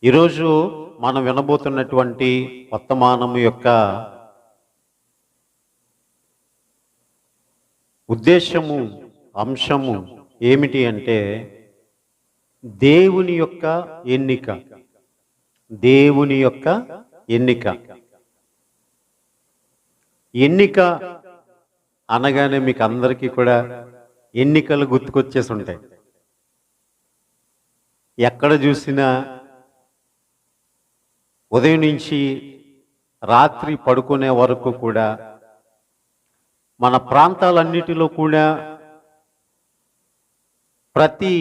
ఈరోజు మనం వినబోతున్నటువంటి వర్తమానం యొక్క ఉద్దేశము, అంశము ఏమిటి అంటే దేవుని యొక్క ఎన్నిక. దేవుని యొక్క ఎన్నిక. ఎన్నిక అనగానే మీకు అందరికీ కూడా ఎన్నికలు గుర్తుకొచ్చేసి ఉంటాయి. ఎక్కడ చూసినా ఉదయం నుంచి రాత్రి పడుకునే వరకు కూడా మన ప్రాంతాలన్నిటిలో కూడా ప్రతి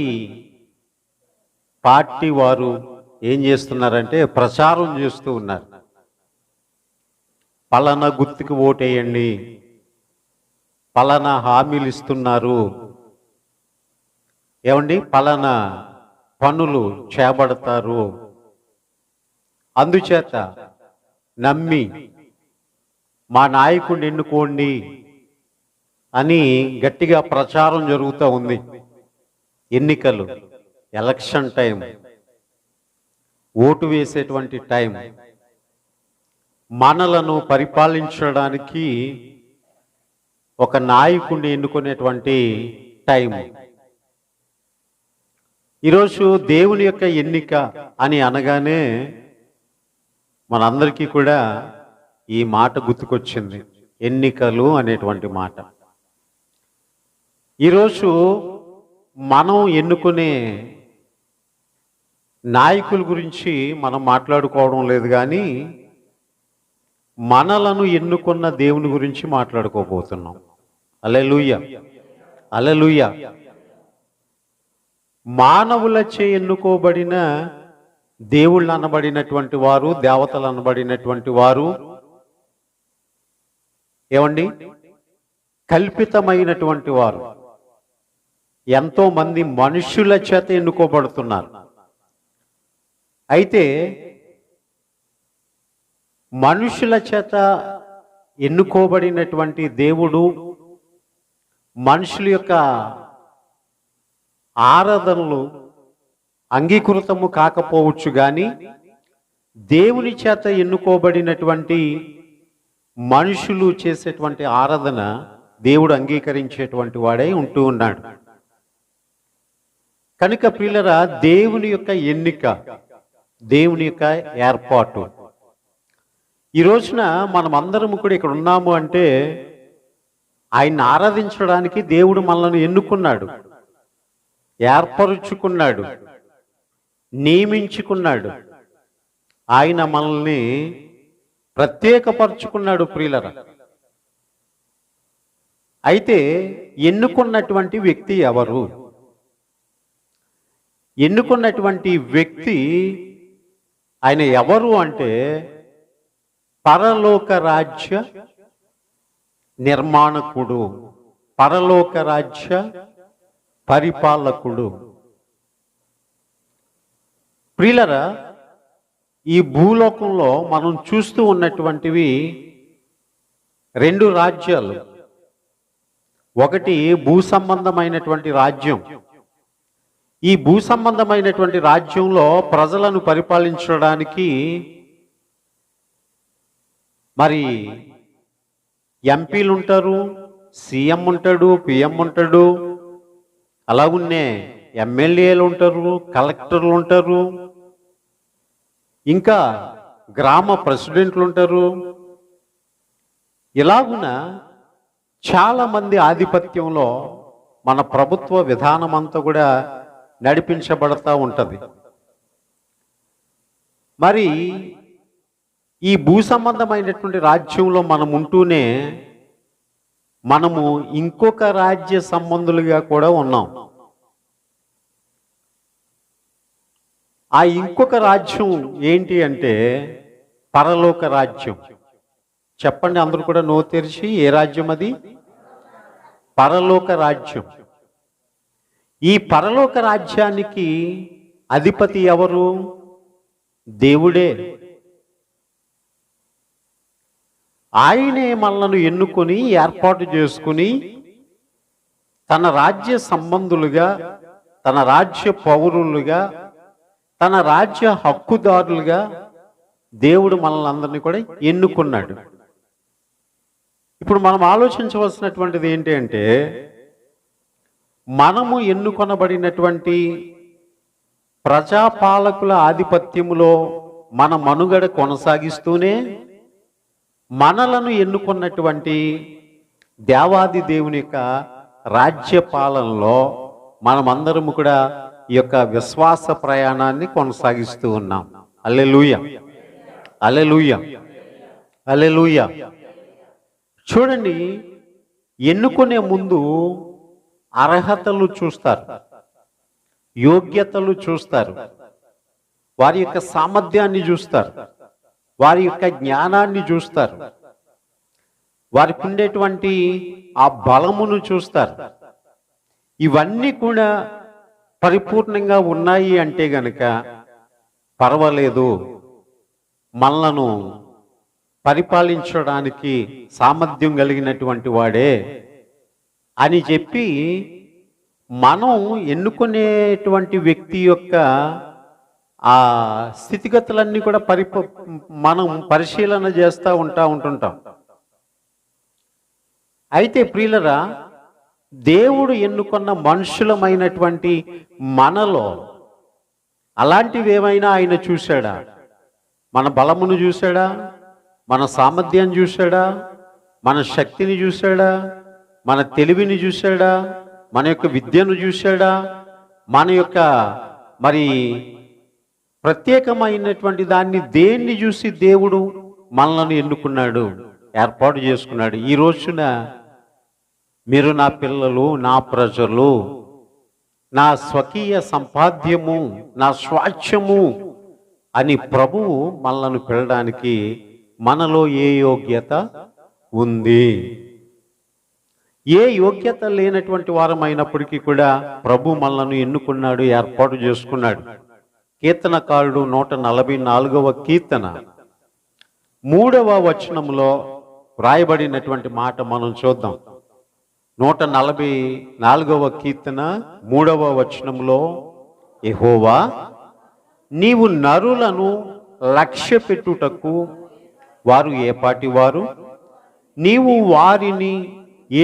పార్టీ వారు ఏం చేస్తున్నారంటే ప్రచారం చేస్తూ ఉన్నారు. పలానా గుర్తుకు ఓటేయండి, పలానా హామీలు ఇస్తున్నారు, ఏమండి పలానా పనులు చేపడతారు, అందుచేత నమ్మి మా నాయకుడిని ఎన్నుకోండి అని గట్టిగా ప్రచారం జరుగుతూ ఉంది. ఎన్నికలు, ఎలక్షన్ టైం, ఓటు వేసేటువంటి టైం, మనలను పరిపాలించడానికి ఒక నాయకుడిని ఎన్నుకునేటువంటి టైం. ఈరోజు దేవుని యొక్క ఎన్నిక అని అనగానే మనందరికీ కూడా ఈ మాట గుర్తుకొచ్చింది, ఎన్నికలు అనేటువంటి మాట. ఈరోజు మనం ఎన్నుకునే నాయకుల గురించి మనం మాట్లాడుకోవడం లేదు, కానీ మనలను ఎన్నుకున్న దేవుని గురించి మాట్లాడుకోబోతున్నాం. హల్లెలూయా, హల్లెలూయా. మానవులచే ఎన్నుకోబడిన దేవుళ్ళు అనబడినటువంటి వారు, దేవతలు అనబడినటువంటి వారు ఏమండి కల్పితమైనటువంటి వారు. ఎంతో మంది మనుషుల చేత ఎన్నుకోబడుతున్నారు. అయితే మనుషుల చేత ఎన్నుకోబడినటువంటి దేవుడు మనుషుల యొక్క ఆరాధనలు అంగీకృతము కాకపోవచ్చు, కానీ దేవుని చేత ఎన్నుకోబడినటువంటి మనుషులు చేసేటువంటి ఆరాధన దేవుడు అంగీకరించేటువంటి వాడై ఉంటూ ఉన్నాడు. కనుక ప్రియులరా, దేవుని యొక్క ఎన్నిక, దేవుని యొక్క ఏర్పాటు. ఈ రోజున మనం అందరం కూడా ఇక్కడ ఉన్నాము అంటే ఆయన్ని ఆరాధించడానికి దేవుడు మనల్ని ఎన్నుకున్నాడు, ఏర్పరుచుకున్నాడు, నియమించుకున్నాడు. ఆయన మనల్ని ప్రత్యేకపరుచుకున్నాడు ప్రియులరా. అయితే ఎన్నుకున్నటువంటి వ్యక్తి ఎవరు? ఎన్నుకున్నటువంటి వ్యక్తి ఆయన ఎవరు అంటే పరలోక రాజ్య నిర్మాణకుడు, పరలోక రాజ్య పరిపాలకుడు. ప్రియులరా, ఈ భూలోకంలో మనం చూస్తూ ఉన్నటువంటివి రెండు రాజ్యాలు. ఒకటి భూ సంబంధమైనటువంటి రాజ్యం. ఈ భూ సంబంధమైనటువంటి రాజ్యంలో ప్రజలను పరిపాలించడానికి మరి ఎంపీలు ఉంటారు, సీఎం ఉంటాడు, పిఎం ఉంటాడు, అలాగున్నే ఎమ్మెల్యేలు ఉంటారు, కలెక్టర్లు ఉంటారు, ఇంకా గ్రామ ప్రెసిడెంట్లు ఉంటారు. ఇలాగున చాలా మంది ఆధిపత్యంలో మన ప్రభుత్వ విధానం అంతా కూడా నడిపించబడతా ఉంటుంది. మరి ఈ భూ సంబంధమైనటువంటి రాజ్యంలో మనం ఉంటూనే మనము ఇంకొక రాజ్య సంబంధులుగా కూడా ఉన్నాం. ఆ ఇంకొక రాజ్యం ఏంటి అంటే పరలోక రాజ్యం. చెప్పండి అందరూ కూడా నో తెరిచి, ఏ రాజ్యం అది? పరలోక రాజ్యం. ఈ పరలోక రాజ్యానికి అధిపతి ఎవరు? దేవుడే. ఆయనే మనల్ని ఎన్నుకొని ఏర్పాటు చేసుకుని తన రాజ్య సంబంధులుగా, తన రాజ్య పౌరులుగా తన రాజ్య హక్కుదారులుగా దేవుడు మనల్ని అందరినీ కూడా ఎన్నుకున్నాడు. ఇప్పుడు మనం ఆలోచించవలసినటువంటిది ఏంటి అంటే, మనము ఎన్నుకొనబడినటువంటి ప్రజాపాలకుల ఆధిపత్యములో మన మనుగడ కొనసాగిస్తూనే, మనలను ఎన్నుకున్నటువంటి దేవాది దేవుని యొక్క రాజ్య పాలనలో మనమందరము కూడా ఈ యొక్క విశ్వాస ప్రయాణాన్ని కొనసాగిస్తూ ఉన్నాం. హల్లెలూయా, హల్లెలూయా, హల్లెలూయా. చూడండి, ఎన్నుకునే ముందు అర్హతలు చూస్తారు, యోగ్యతలు చూస్తారు, వారి యొక్క సామర్థ్యాన్ని చూస్తారు, వారి యొక్క జ్ఞానాన్ని చూస్తారు, వారికి ఉండేటువంటి ఆ బలమును చూస్తారు. ఇవన్నీ కూడా పరిపూర్ణంగా ఉన్నాయి అంటే గనక పర్వాలేదు, మనలను పరిపాలించడానికి సామర్థ్యం కలిగినటువంటి వాడే అని చెప్పి మనం ఎన్నుకునేటువంటి వ్యక్తి యొక్క ఆ స్థితిగతులన్నీ కూడా మనం పరిశీలన చేస్తూ ఉంటుంటాం. అయితే ప్రియులరా, దేవుడు ఎన్నుకున్న మనుషులమైనటువంటి మనలో అలాంటివి ఏమైనా ఆయన చూశాడా? మన బలమును చూశాడా? మన సామర్థ్యాన్ని చూశాడా? మన శక్తిని చూశాడా? మన తెలివిని చూశాడా? మన యొక్క విద్యను చూశాడా? మన యొక్క మరి ప్రత్యేకమైనటువంటి దాన్ని దేన్ని చూసి దేవుడు మనల్ని ఎన్నుకున్నాడు, ఏర్పాటు చేసుకున్నాడు? ఈ రోజున మీరు నా పిల్లలు, నా ప్రజలు, నా స్వకీయ సంపాద్యము, నా స్వాచ్ఛము అని ప్రభువు మనల్ని పిలవడానికి మనలో ఏ యోగ్యత ఉంది? ఏ యోగ్యత లేనటువంటి వారమైనప్పటికీ కూడా ప్రభు మనల్ని ఎన్నుకున్నాడు, ఏర్పాటు చేసుకున్నాడు. కీర్తనకారుడు 144వ కీర్తన 3వ వచనంలో వ్రాయబడినటువంటి మాట మనం చూద్దాం. 144వ కీర్తన 3వ వచనంలో, యెహోవా, నీవు నరులను లక్ష్య పెట్టుటకు వారు ఏపాటి వారు? నీవు వారిని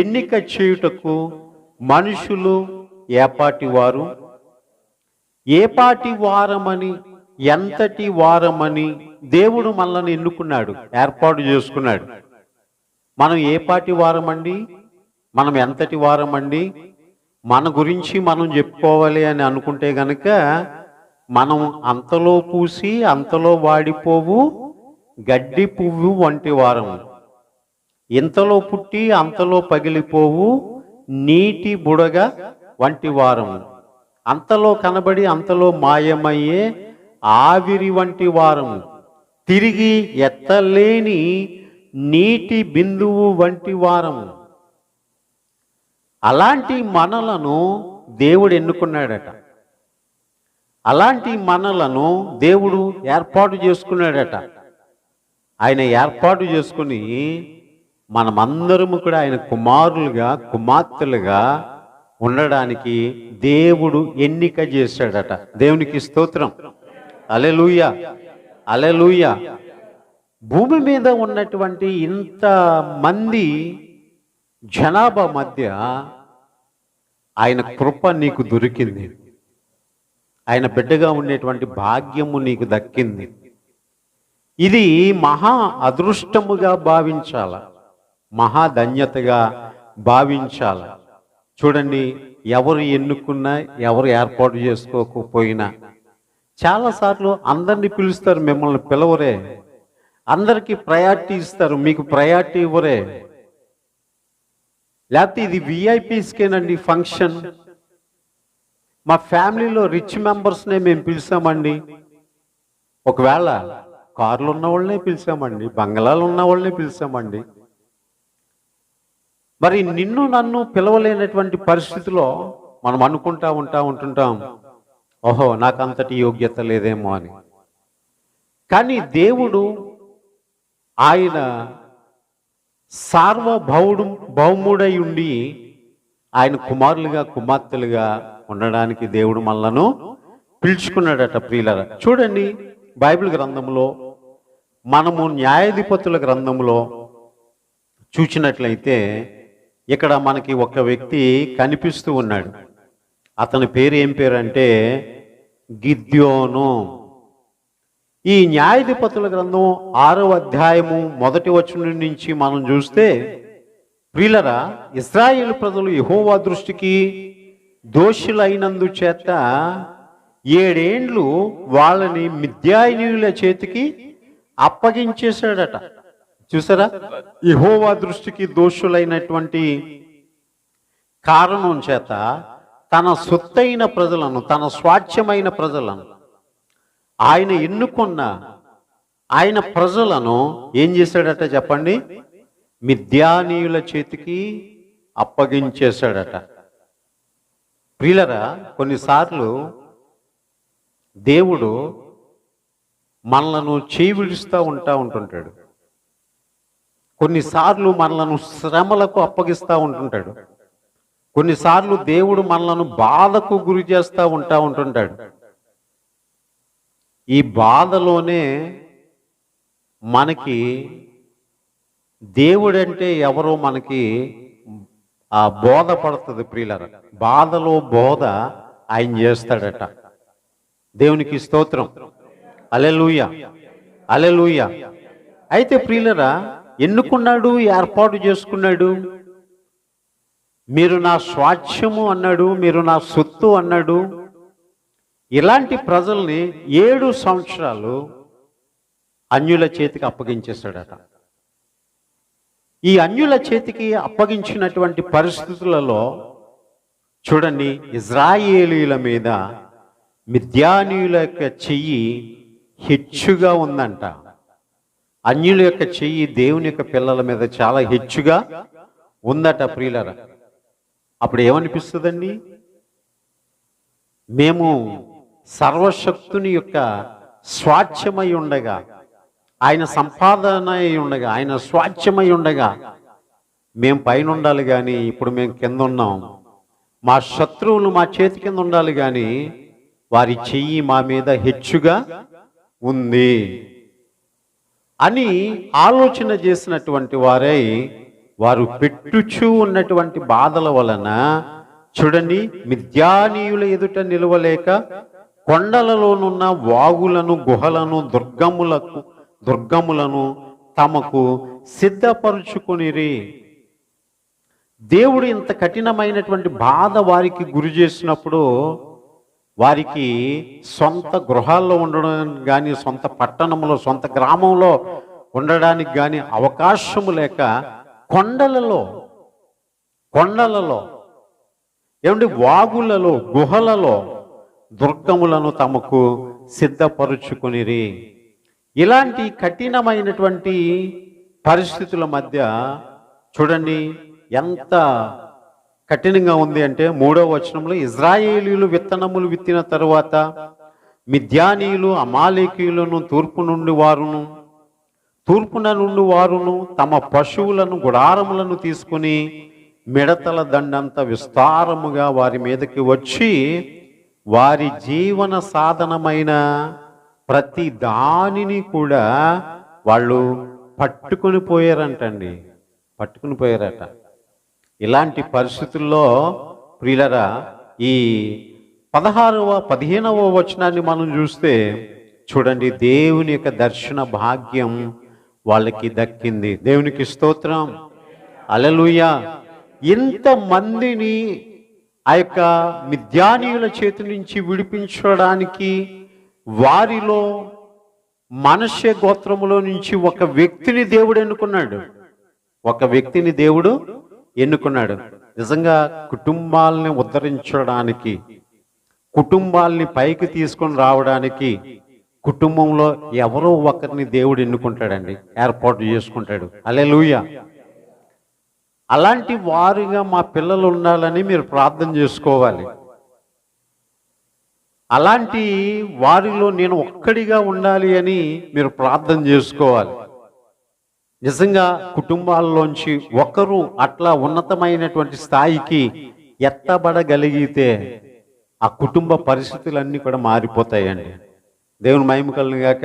ఎన్నిక చేయుటకు మనుషులు ఏపాటి వారు? ఏపాటి వారమని, ఎంతటి వారమని దేవుడు మనల్ని ఎన్నుకున్నాడు, ఏర్పాటు చేసుకున్నాడు. మనం ఏపాటి వారమండి? మనం ఎంతటి వారమండి? మన గురించి మనం చెప్పుకోవాలి అని అనుకుంటే గనక మనం అంతలో పూసి అంతలో వాడిపోవు గడ్డి పువ్వు వంటి వారము, ఇంతలో పుట్టి అంతలో పగిలిపోవు నీటి బుడగ వంటి వారము, అంతలో కనబడి అంతలో మాయమయ్యే ఆవిరి వంటి వారము, తిరిగి ఎత్తలేని నీటి బిందువు వంటి వారము. అలాంటి మనలను దేవుడు ఎన్నుకున్నాడట. అలాంటి మనలను దేవుడు ఏర్పాటు చేసుకున్నాడట. ఆయన ఏర్పాటు చేసుకుని మనమందరము కూడా ఆయన కుమారులుగా, కుమార్తెలుగా ఉండడానికి దేవుడు ఎన్నిక చేశాడట. దేవునికి స్తోత్రం. హల్లెలూయా, హల్లెలూయా. భూమి మీద ఉన్నటువంటి ఇంత మంది జనాభా మధ్య ఆయన కృప నీకు దొరికింది. ఆయన బిడ్డగా ఉండేటువంటి భాగ్యము నీకు దక్కింది. ఇది మహా అదృష్టముగా భావించాల, మహాధన్యతగా భావించాల. చూడండి, ఎవరు ఎన్నుకున్నా, ఎవరు ఏర్పాటు చేసుకోకపోయినా చాలాసార్లు అందరినీ పిలుస్తారు, మిమ్మల్ని పిలవరే. అందరికీ ప్రయారిటీ ఇస్తారు, మీకు ప్రయారిటీ ఇవ్వరే. లేకపోతే ఇది విఐపీస్కేనండి ఫంక్షన్, మా ఫ్యామిలీలో రిచ్ మెంబర్స్నే మేము పిలిచామండి. ఒకవేళ కార్లు ఉన్న వాళ్ళనే పిలిచామండి, బంగ్లాలు ఉన్న వాళ్ళనే పిలిచామండి. మరి నిన్ను నన్ను పిలవలేనటువంటి పరిస్థితిలో మనం ఉంటుంటాం, ఓహో నాకు అంతటి యోగ్యత లేదేమో అని. కానీ దేవుడు ఆయన భౌముడై ఉండి ఆయన కుమారులుగా, కుమార్తెలుగా ఉండడానికి దేవుడు మనలను పిలుచుకున్నాడట ప్రియులారా. చూడండి, బైబిల్ గ్రంథంలో మనము న్యాయాధిపతుల గ్రంథంలో చూసినట్లయితే ఇక్కడ మనకి ఒక వ్యక్తి కనిపిస్తూ ఉన్నాడు. అతని పేరు ఏం పేరు అంటే గిద్యోను. ఈ న్యాయాధిపతుల గ్రంథం 6వ అధ్యాయము 1వ వచనం నుంచి మనం చూస్తే, ప్రియులారా, ఇశ్రాయేలు ప్రజలు యెహోవా దృష్టికి దోషులైనందు చేత 7 ఏండ్లు వాళ్ళని మిద్యానీయుల చేతికి అప్పగించేశాడట. చూసారా, యెహోవా దృష్టికి దోషులైనటువంటి కారణం చేత తన సొత్తైన ప్రజలను, తన స్వాస్థ్యమైన ప్రజలను, ఆయన ఎన్నుకున్న ఆయన ప్రజలను ఏం చేశాడట చెప్పండి? మిద్యానీయుల చేతికి అప్పగించేశాడట. ప్రియులరా, కొన్నిసార్లు దేవుడు మనలను చేయి విడుస్తూ ఉంటుంటాడు. కొన్నిసార్లు మనలను శ్రమలకు అప్పగిస్తూ ఉంటుంటాడు. కొన్నిసార్లు దేవుడు మనలను బాధకు గురి చేస్తూ ఉంటుంటాడు. ఈ బాధలోనే మనకి దేవుడంటే ఎవరో మనకి ఆ బోధ పడుతుంది. ప్రియులరా, బాధలో బోధ ఆయన చేస్తాడట. దేవునికి స్తోత్రం. హల్లెలూయా, హల్లెలూయా. అయితే ప్రియులరా, ఎన్నుకున్నాడు, ఏర్పాటు చేసుకున్నాడు. మీరు నా స్వాస్థ్యము అన్నాడు, మీరు నా సొత్తు అన్నాడు. ఇలాంటి ప్రజల్ని 7 సంవత్సరాలు అన్యుల చేతికి అప్పగించేశాడట. ఈ అన్యుల చేతికి అప్పగించినటువంటి పరిస్థితులలో చూడండి, ఇశ్రాయేలీయుల మీద మిద్యానీయుల యొక్క చెయ్యి హెచ్చుగా ఉందంట. అన్యుల యొక్క చెయ్యి దేవుని యొక్క పిల్లల మీద చాలా హెచ్చుగా ఉందట. ప్రియులరా, అప్పుడు ఏమనిపిస్తుందండి? మేము సర్వశక్తుని యొక్క స్వాస్థ్యమై ఉండగా, ఆయన సంపాదన అయి ఉండగా, ఆయన స్వాస్థ్యమై ఉండగా మేము పైన ఉండాలి కానీ ఇప్పుడు మేము కింద ఉన్నాం. మా శత్రువులు మా చేతి కింద ఉండాలి కానీ వారి చెయ్యి మా మీద హెచ్చుగా ఉంది అని ఆలోచన చేసినటువంటి వారై వారు పెట్టుచూ ఉన్నటువంటి బాధల వలన చూడండి, మిద్యానీయుల ఎదుట నిలవలేక కొండలలోనున్న వాగులను, గుహలను, దుర్గములను తమకు సిద్ధపరుచుకునిరి. దేవుడు ఇంత కఠినమైనటువంటి బాధ వారికి గురి చేసినప్పుడు వారికి సొంత గృహాల్లో ఉండడానికి కానీ, సొంత పట్టణంలో, సొంత గ్రామంలో ఉండడానికి కానీ అవకాశము లేక కొండలలో ఏమంటే వాగులలో, గుహలలో దుర్గములను తమకు సిద్ధపరుచుకునిరి. ఇలాంటి కఠినమైనటువంటి పరిస్థితుల మధ్య చూడండి ఎంత కఠినంగా ఉంది అంటే 3వ వచనంలో, ఇశ్రాయేలీయులు విత్తనములు విత్తిన తరువాత మిద్యానీయులు అమాలేకీయులను తూర్పున నుండి వారును తమ పశువులను, గుడారములను తీసుకుని మిడతల దండంత విస్తారముగా వారి మీదకి వచ్చి వారి జీవన సాధనమైన ప్రతి దానిని కూడా వాళ్ళు పట్టుకుని పోయారట. ఇలాంటి పరిస్థితుల్లో ప్రియులరా, ఈ 16వ 15వ వచనాన్ని మనం చూస్తే చూడండి, దేవుని యొక్క దర్శన భాగ్యం వాళ్ళకి దక్కింది. దేవునికి స్తోత్రం, హల్లెలూయా. ఇంతమందిని ఆ యొక్క మిద్యానీయుల చేతి నుంచి విడిపించడానికి వారిలో మనష్య గోత్రములో నుంచి ఒక వ్యక్తిని దేవుడు ఎన్నుకున్నాడు. నిజంగా కుటుంబాలని ఉద్ధరించడానికి, కుటుంబాలని పైకి తీసుకొని రావడానికి కుటుంబంలో ఎవరో ఒకరిని దేవుడు ఎన్నుకుంటాడండి, ఏర్పాటు చేసుకుంటాడు. హల్లెలూయా. అలాంటి వారుగా మా పిల్లలు ఉండాలని మీరు ప్రార్థన చేసుకోవాలి. అలాంటి వారిలో నేను ఒక్కడిగా ఉండాలి అని మీరు ప్రార్థన చేసుకోవాలి. నిజంగా కుటుంబాల్లోంచి ఒకరు అట్లా ఉన్నతమైనటువంటి స్థాయికి ఎత్తబడగలిగితే ఆ కుటుంబ పరిస్థితులన్నీ కూడా మారిపోతాయండి. దేవుని మహిమ కలుగును గాక.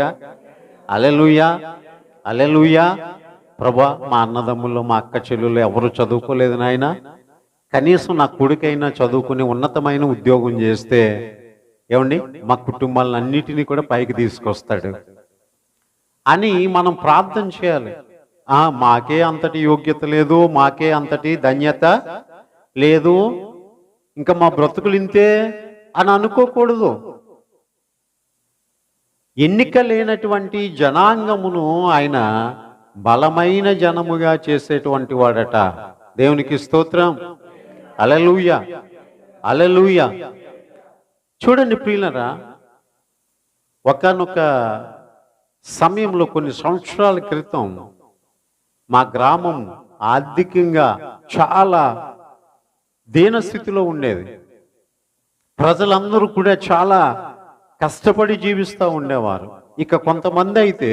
హల్లెలూయా, హల్లెలూయా. ప్రభా, మా అన్నదమ్ములు మా అక్క చెల్లెలు ఎవరు చదువుకోలేదు నాయన, కనీసం నా కొడుకైనా చదువుకుని ఉన్నతమైన ఉద్యోగం చేస్తే ఏమండి మా కుటుంబాలన్నిటినీ కూడా పైకి తీసుకొస్తాడు అని మనం ప్రార్థన చేయాలి. మాకే అంతటి యోగ్యత లేదు, మాకే అంతటి ధన్యత లేదు, ఇంకా మా బ్రతుకులు ఇంతే అని అనుకోకూడదు. ఎన్నిక లేనటువంటి జనాంగమును ఆయన బలమైన జనముగా చేసేటువంటి వాడట. దేవునికి స్తోత్రం. హల్లెలూయా, హల్లెలూయా. చూడండి ప్రియులరా, ఒకానొక సమయంలో కొన్ని సంవత్సరాల క్రితం మా గ్రామం ఆర్థికంగా చాలా దీనస్థితిలో ఉండేది. ప్రజలందరూ కూడా చాలా కష్టపడి జీవిస్తూ ఉండేవారు. ఇక కొంతమంది అయితే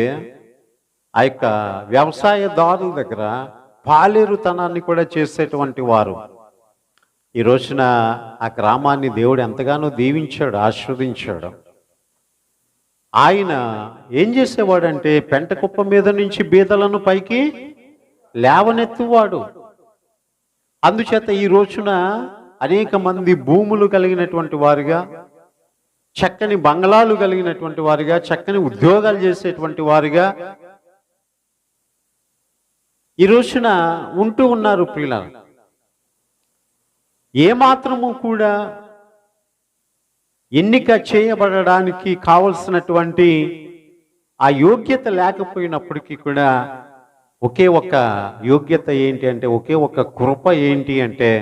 ఆ యొక్క వ్యవసాయదారుల దగ్గర పాలేరుతనాన్ని కూడా చేసేటువంటి వారు. ఈ రోజున ఆ గ్రామాన్ని దేవుడు ఎంతగానో దీవించాడు, ఆశీర్వదించాడు. ఆయన ఏం చేసేవాడంటే పెంట కుప్ప మీద నుంచి బీదలను పైకి లేవనెత్తువాడు. అందుచేత ఈ రోజున అనేక మంది భూములు కలిగినటువంటి వారుగా, చక్కని బంగళాలు కలిగినటువంటి వారుగా, చక్కని ఉద్యోగాలు చేసేటువంటి వారుగా ఈ రోజున ఉంటూ ఉన్నారు ప్రియులారా. ఏమాత్రము కూడా ఎన్నిక చేయబడడానికి కావలసినటువంటి ఆ యోగ్యత లేకపోయినప్పటికీ కూడా ఒకే ఒక యోగ్యత ఏంటి అంటే, ఒకే ఒక కృప ఏంటి అంటే,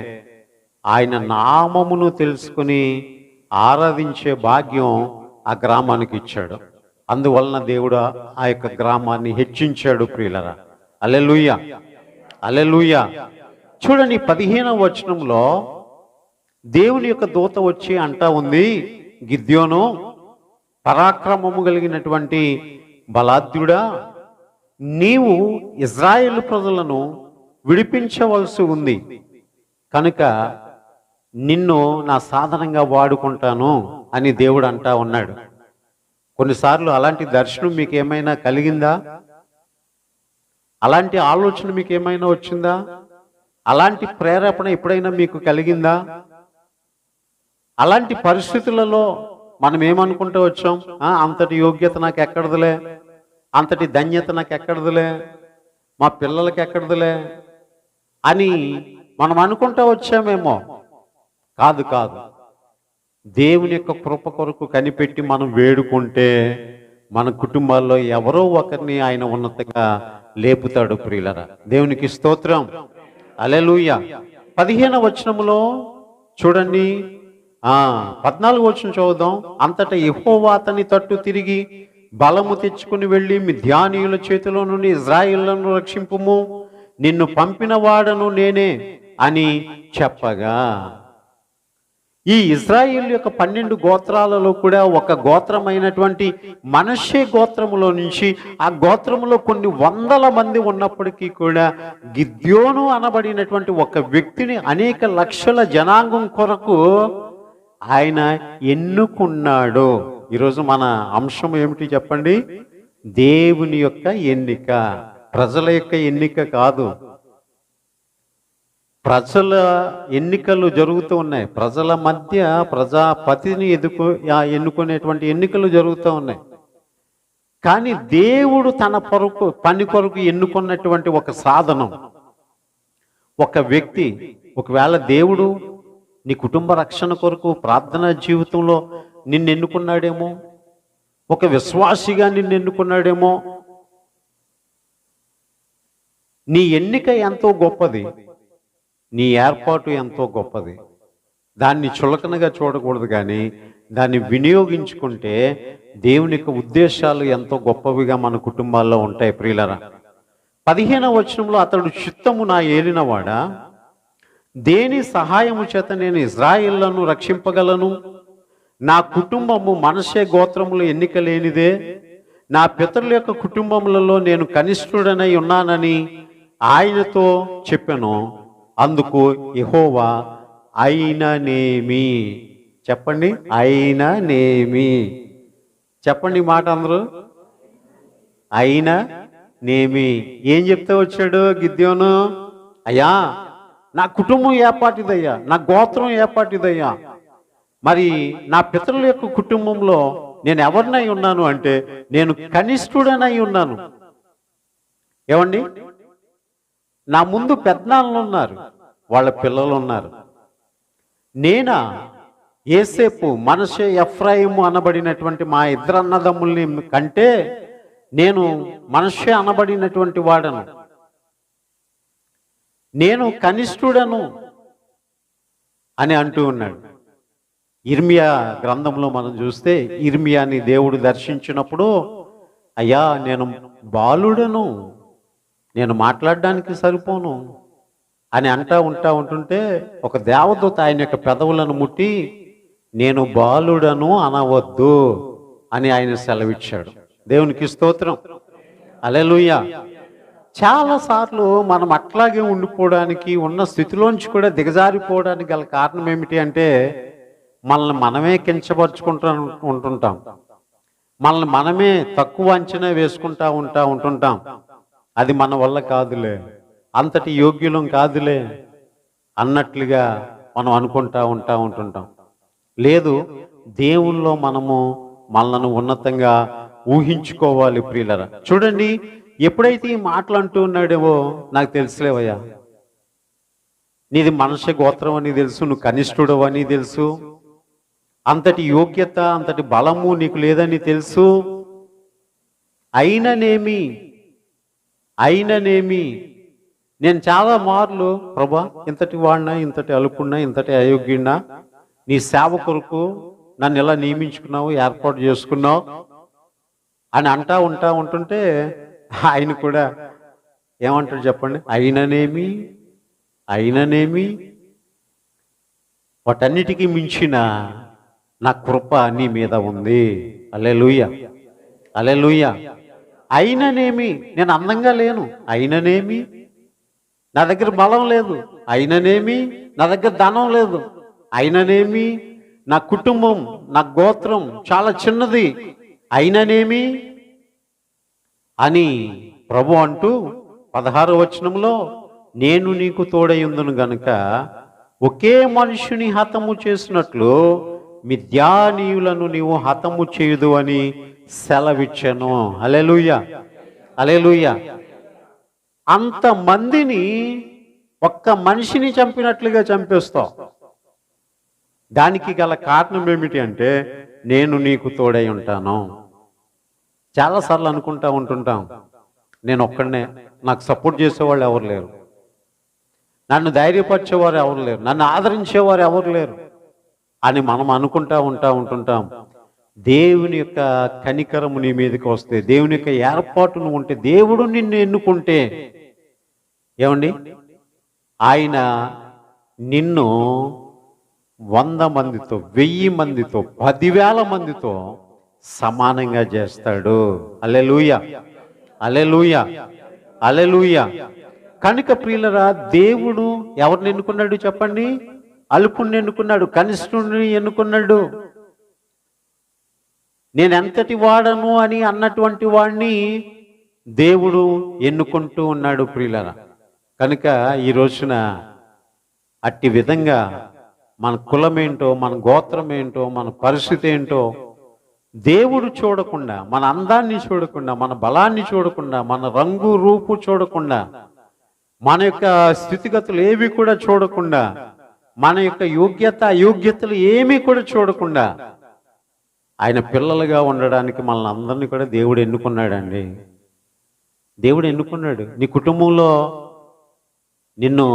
ఆయన నామమును తెలుసుకుని ఆరాధించే భాగ్యం ఆ గ్రామానికి ఇచ్చాడు. అందువలన దేవుడు ఆ యొక్క గ్రామాన్ని హెచ్చించాడు ప్రియులరా. హల్లెలూయా, హల్లెలూయా. చూడండి 15వ వచనంలో దేవుని యొక్క దూత వచ్చి అంటా ఉంది, గిద్యోను, పరాక్రమము కలిగినటువంటి బలాద్యుడా, నీవు ఇజ్రాయేలు ప్రజలను విడిపించవలసి ఉంది కనుక నిన్ను నా సాధనంగా వాడుకుంటాను అని దేవుడు అంటా ఉన్నాడు. కొన్నిసార్లు అలాంటి దర్శనం మీకు ఏమైనా కలిగిందా? అలాంటి ఆలోచన మీకు ఏమైనా వచ్చిందా? అలాంటి ప్రేరేపణ ఎప్పుడైనా మీకు కలిగిందా? అలాంటి పరిస్థితులలో మనం ఏమనుకుంటూ వచ్చాం? అంతటి యోగ్యత నాకు ఎక్కడదులే, అంతటి ధన్యత నాకు ఎక్కడదులే, మా పిల్లలకి ఎక్కడదులే అని మనం అనుకుంటూ వచ్చామేమో. కాదు కాదు, దేవుని యొక్క కృప కొరకు కనిపెట్టి మనం వేడుకుంటే మన కుటుంబాల్లో ఎవరో ఒకరిని ఆయన ఉన్నతంగా లేపుతాడు ప్రియులరా. దేవునికి స్తోత్రం. హల్లెలూయా. 15వ వచనములో చూడండి, 14వ వచనం చదువుదాం. అంతటా యెహోవా అతని తట్టు తిరిగి బలము తెచ్చుకుని వెళ్ళి మిద్యానీయుల చేతిలో నుండి ఇజ్రాయేలును రక్షింపుము, నిన్ను పంపిన వాడను నేనే అని చెప్పగా, ఈ ఇజ్రాయేల్ యొక్క 12 గోత్రాలలో కూడా ఒక గోత్రమైనటువంటి మనష్షే గోత్రములో నుంచి, ఆ గోత్రములో కొన్ని వందల మంది ఉన్నప్పటికీ కూడా గిద్యోను అనబడినటువంటి ఒక వ్యక్తిని అనేక లక్షల జనాంగం కొరకు ఆయన ఎన్నుకున్నాడు. ఈరోజు మన అంశం ఏమిటి చెప్పండి? దేవుని యొక్క ఎన్నిక, ప్రజల యొక్క ఎన్నిక కాదు. ప్రజల ఎన్నికలు జరుగుతూ ఉన్నాయి, ప్రజల మధ్య ప్రజాపతిని ఎన్నుకునేటువంటి ఎన్నికలు జరుగుతూ ఉన్నాయి. కానీ దేవుడు తన పని కొరకు ఎన్నుకున్నటువంటి ఒక సాధనం, ఒక వ్యక్తి. ఒకవేళ దేవుడు నీ కుటుంబ రక్షణ కొరకు ప్రార్థనా జీవితంలో నిన్ను ఎన్నుకున్నాడేమో, ఒక విశ్వాసిగా నిన్ను ఎన్నుకున్నాడేమో. నీ ఎన్నిక ఎంతో గొప్పది, నీ ఏర్పాటు ఎంతో గొప్పది. దాన్ని చులకనగా చూడకూడదు, కానీ దాన్ని వినియోగించుకుంటే దేవుని యొక్క ఉద్దేశాలు ఎంతో గొప్పవిగా మన కుటుంబాల్లో ఉంటాయి ప్రియులరా. 15వ వచనంలో అతడు చిత్తము నా ఏలినవాడా, దేని సహాయము చేత నేను ఇజ్రాయేలును రక్షింపగలను? నా కుటుంబము మనష్షే గోత్రములు ఎన్నిక లేనిదే, నా పితరుల యొక్క కుటుంబములలో నేను కనిష్ఠుడనై ఉన్నానని ఆయనతో చెప్పెను. అందుకు యెహోవా అయిననేమి, చెప్పండి, అయిననేమి. చెప్పండి ఈ మాట అందరూ, అయిననేమి. ఏం చెప్తే వచ్చాడు గిద్యోను? అయ్యా నా కుటుంబం ఏపాటిదయ్యా, నా గోత్రం ఏపాటిదయ్యా, మరి నా పితరుల యొక్క కుటుంబంలో నేను ఎవరినై ఉన్నాను అంటే నేను కనిష్ఠుడనై ఉన్నాను. ఏమండి, నా ముందు పెద్దనాన్నలు ఉన్నారు, వాళ్ళ పిల్లలు ఉన్నారు. నేనా యేసేపు, మనషే, ఎఫ్రాయిము అనబడినటువంటి మా ఇద్దరు అన్నదమ్ముల్ని కంటే నేను మనషే అనబడినటువంటి వాడను, నేను కనిష్ఠుడను అని అంటూ ఉన్నాడు. ఇర్మియా గ్రంథంలో మనం చూస్తే ఇర్మియాని దేవుడు దర్శించినప్పుడు, అయ్యా నేను బాలుడను, నేను మాట్లాడడానికి సరిపోను అని ఉంటుంటే ఒక దేవదూత ఆయన యొక్క పెదవులను ముట్టి, నేను బాలుడను అనవద్దు అని ఆయన సెలవిచ్చాడు. దేవునికి స్తోత్రం, హల్లెలూయా. చాలాసార్లు మనం అట్లాగే ఉండిపోవడానికి, ఉన్న స్థితిలోంచి కూడా దిగజారిపోవడానికి గల కారణం ఏమిటి అంటే మనల్ని మనమే ఉంటుంటాం, మనల్ని మనమే తక్కువ అంచనా వేసుకుంటా ఉంటుంటాం. అది మన వల్ల కాదులే, అంతటి యోగ్యులం కాదులే అన్నట్లుగా మనం అనుకుంటా ఉంటుంటాం. లేదు, దేవుల్లో మనము మనల్ని ఉన్నతంగా ఊహించుకోవాలి ప్రియులరా. చూడండి, ఎప్పుడైతే ఈ మాటలు అంటూ ఉన్నాడేవో, నాకు తెలుసులేవయ్యా, నీది మనషే గోత్రం అని తెలుసు, నువ్వు కనిష్ఠుడు అని తెలుసు, అంతటి యోగ్యత అంతటి బలము నీకు లేదని తెలుసు. అయిననేమి నేను చాలా మార్లు, ప్రభా ఇంతటి వాడినా, ఇంతటి అలుపున్నా, ఇంతటి అయోగ్యున్నా, నీ సేవ కొరకు నన్ను ఎలా నియమించుకున్నావు, ఏర్పాటు చేసుకున్నావు అని ఉంటుంటే ఆయన కూడా ఏమంటాడు చెప్పండి, అయిననేమి వాటన్నిటికీ మించిన నా కృప నీ మీద ఉంది. హల్లెలూయా, హల్లెలూయా. అయిననేమి నేను అందంగా లేను, అయిననేమి నా దగ్గర బలం లేదు, అయిననేమి నా దగ్గర ధనం లేదు, అయిననేమి నా కుటుంబం, నా గోత్రం చాలా చిన్నది, అయిననేమి అని ప్రభు అంటూ 16వ వచనంలో, నేను నీకు తోడయుందును గనుక ఒకే మనుషుని హతము చేసినట్లు మిద్యానీయులను నీవు హతము చేయుదు అని సెలవిచ్చాను. హల్లెలూయా, హల్లెలూయా. అంతమందిని ఒక్క మనిషిని చంపినట్లుగా చంపేస్తావు. దానికి గల కారణం ఏమిటి అంటే నేను నీకు తోడై ఉంటాను. చాలాసార్లు ఉంటుంటాం, నేను ఒక్కడనే, నాకు సపోర్ట్ చేసేవాళ్ళు ఎవరు లేరు, నన్ను ధైర్యపరిచేవారు ఎవరు లేరు, నన్ను ఆదరించేవారు ఎవరు లేరు అని మనం ఉంటుంటాం. దేవుని యొక్క కనికరము నీ మీదకి వస్తే, దేవుని యొక్క ఏర్పాటును ఉంటే, దేవుడు నిన్ను ఎన్నుకుంటే, ఏమండి, ఆయన నిన్ను 100 మందితో, 1000 మందితో, 10,000 మందితో సమానంగా చేస్తాడు. హల్లెలూయా, హల్లెలూయా, హల్లెలూయా. కనుక ప్రియులరా, దేవుడు ఎవరిని ఎన్నుకున్నాడు చెప్పండి? అల్పుణ్ణి ఎన్నుకున్నాడు, కనిష్ఠుడిని ఎన్నుకున్నాడు. నేను ఎంతటి వాడను అని అన్నటువంటి వాడిని దేవుడు ఎన్నుకుంటూ ఉన్నాడు ప్రియులరా. కనుక ఈ రోజున అట్టి విధంగా మన కులమేంటో, మన గోత్రం ఏంటో, మన పరిస్థితి ఏంటో దేవుడు చూడకుండా, మన అందాన్ని చూడకుండా, మన బలాన్ని చూడకుండా, మన రంగు రూపు చూడకుండా, మన యొక్క స్థితిగతులు ఏవి కూడా చూడకుండా, మన యొక్క యోగ్యత అయోగ్యతలు ఏమీ కూడా చూడకుండా ఆయన పిల్లలుగా ఉండడానికి మనల్ని అందరినీ కూడా దేవుడు ఎన్నుకున్నాడండి. దేవుడు ఎన్నుకున్నాడు. నీ కుటుంబంలో నిన్ను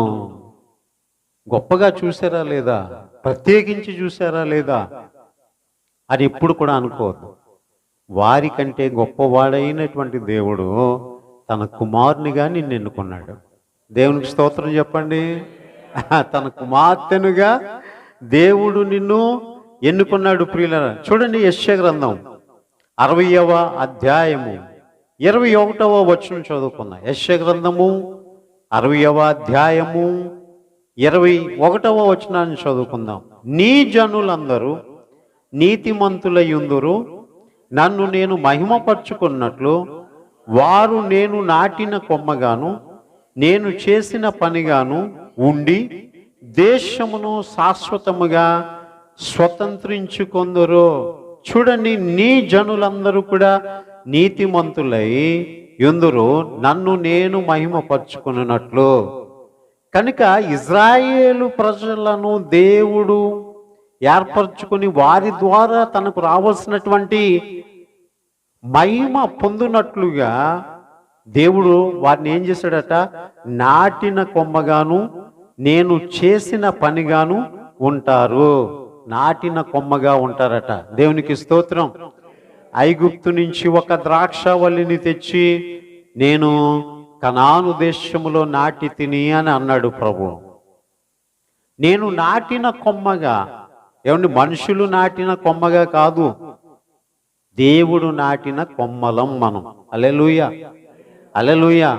గొప్పగా చూసారా లేదా, ప్రత్యేకించి చూసారా లేదా అని ఎప్పుడు కూడా అనుకోవద్దు. వారికంటే గొప్పవాడైనటువంటి దేవుడు తన కుమారునిగా నిన్ను ఎన్నుకున్నాడు. దేవునికి స్తోత్రం చెప్పండి. తన కుమార్తెనుగా దేవుడు నిన్ను ఎన్నుకున్నాడు ప్రియులారా. చూడండి, యెషయా గ్రంథం 60వ అధ్యాయము 21వ వచనం చదువుకున్నా. యెషయా గ్రంథము 60వ అధ్యాయము 21వ వచనాన్ని చదువుకుందాం. నీ జనులందరూ నీతిమంతులయుందురు, నన్ను నేను మహిమపరుచుకున్నట్లు వారు నేను నాటిన కొమ్మగాను నేను చేసిన పనిగాను ఉండి దేశమును శాశ్వతముగా స్వతంత్రించుకొందురు. చూడండి, నీ జనులందరూ కూడా నీతిమంతులై యుందురు, నన్ను నేను మహిమపరుచుకున్నట్లు. కనుక ఇజ్రాయేలు ప్రజలను దేవుడు ఏర్పరచుకుని వారి ద్వారా తనకు రావాల్సినటువంటి మహిమ పొందినట్లుగా దేవుడు వారిని ఏం చేశాడట? నాటిన కొమ్మగాను నేను చేసిన పనిగాను ఉంటారు. నాటిన కొమ్మగా ఉంటారట. దేవునికి స్తోత్రం. ఐగుప్తు నుంచి ఒక ద్రాక్షవల్లిని తెచ్చి నేను కనాను దేశములో నాటి తిని అని అన్నాడు ప్రభు. నేను నాటిన కొమ్మగా, ఏమండి, మనుషులు నాటిన కొమ్మగా కాదు, దేవుడు నాటిన కొమ్మలం మనం. హల్లెలూయా, హల్లెలూయా.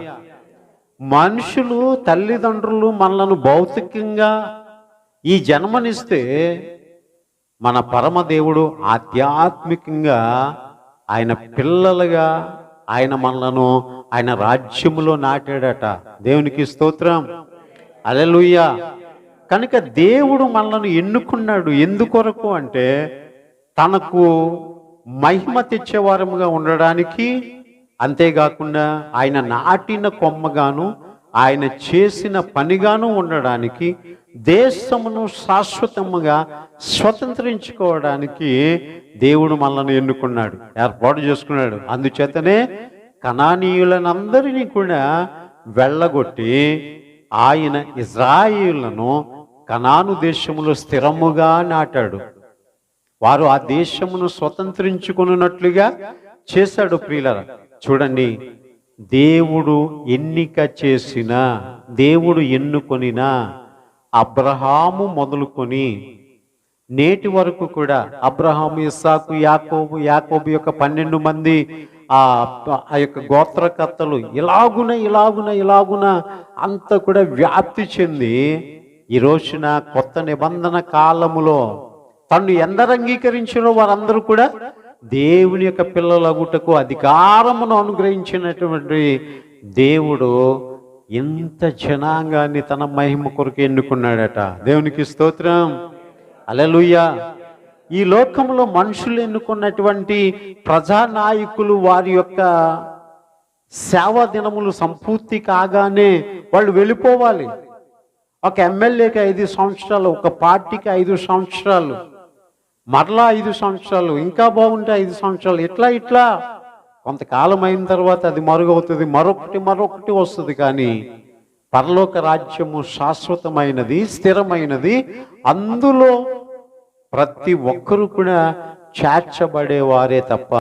మనుషులు తల్లిదండ్రులు మనలను భౌతికంగా ఈ జన్మనిస్తే మన పరమదేవుడు ఆధ్యాత్మికంగా ఆయన పిల్లలుగా ఆయన మనలను ఆయన రాజ్యములో నాటాడట. దేవునికి స్తోత్రం, హల్లెలూయా. కనుక దేవుడు మనలను ఎన్నుకున్నాడు. ఎందుకొరకు అంటే తనకు మహిమ తెచ్చేవారముగా ఉండడానికి, అంతేకాకుండా ఆయన నాటిన కొమ్మగాను ఆయన చేసిన పనిగాను ఉండడానికి, దేశమును శాశ్వతముగా స్వతంత్రించుకోవడానికి దేవుడు మనల్ని ఎన్నుకున్నాడు, ఏర్పాటు చేసుకున్నాడు. అందుచేతనే కనానీయులనందరినీ కూడా వెళ్ళగొట్టి ఆయన ఇజ్రాయేలులను కనాను దేశములో స్థిరముగా నాటాడు. వారు ఆ దేశమును స్వతంత్రించుకున్నట్లుగా చేశాడు. ప్రియులారా, చూడండి, దేవుడు ఎన్నిక చేసిన, దేవుడు ఎన్నుకొనిన అబ్రహాము మొదలుకొని నేటి వరకు కూడా అబ్రహాము, ఇస్సాకు, యాకోబు యొక్క 12 మంది ఆ యొక్క గోత్రకర్తలు ఇలాగున అంత కూడా వ్యాప్తి చెంది ఈ రోజున కొత్త నిబంధన కాలములో తను ఎందరు అంగీకరించారో వారందరూ కూడా దేవుని యొక్క పిల్లలగుటకు అధికారమును అనుగ్రహించినటువంటి దేవుడు ఎంత జనాంగాన్ని తన మహిమ కొరకు ఎన్నుకున్నాడట. దేవునికి స్తోత్రం, హల్లెలూయా. ఈ లోకంలో మనుషులు ఎన్నుకున్నటువంటి ప్రజానాయకులు వారి యొక్క సేవా దినములు సంపూర్తి కాగానే వాళ్ళు వెళ్ళిపోవాలి. ఒక ఎమ్మెల్యేకి 5 సంవత్సరాలు, ఒక పార్టీకి 5 సంవత్సరాలు, మరలా 5 సంవత్సరాలు, ఇంకా బాగుంటే 5 సంవత్సరాలు, ఇట్లా కొంతకాలం అయిన తర్వాత అది మరుగవుతుంది, మరొకటి వస్తుంది. కానీ పరలోక రాజ్యము శాశ్వతమైనది, స్థిరమైనది. అందులో ప్రతి ఒక్కరూ కూడా చేర్చబడేవారే తప్ప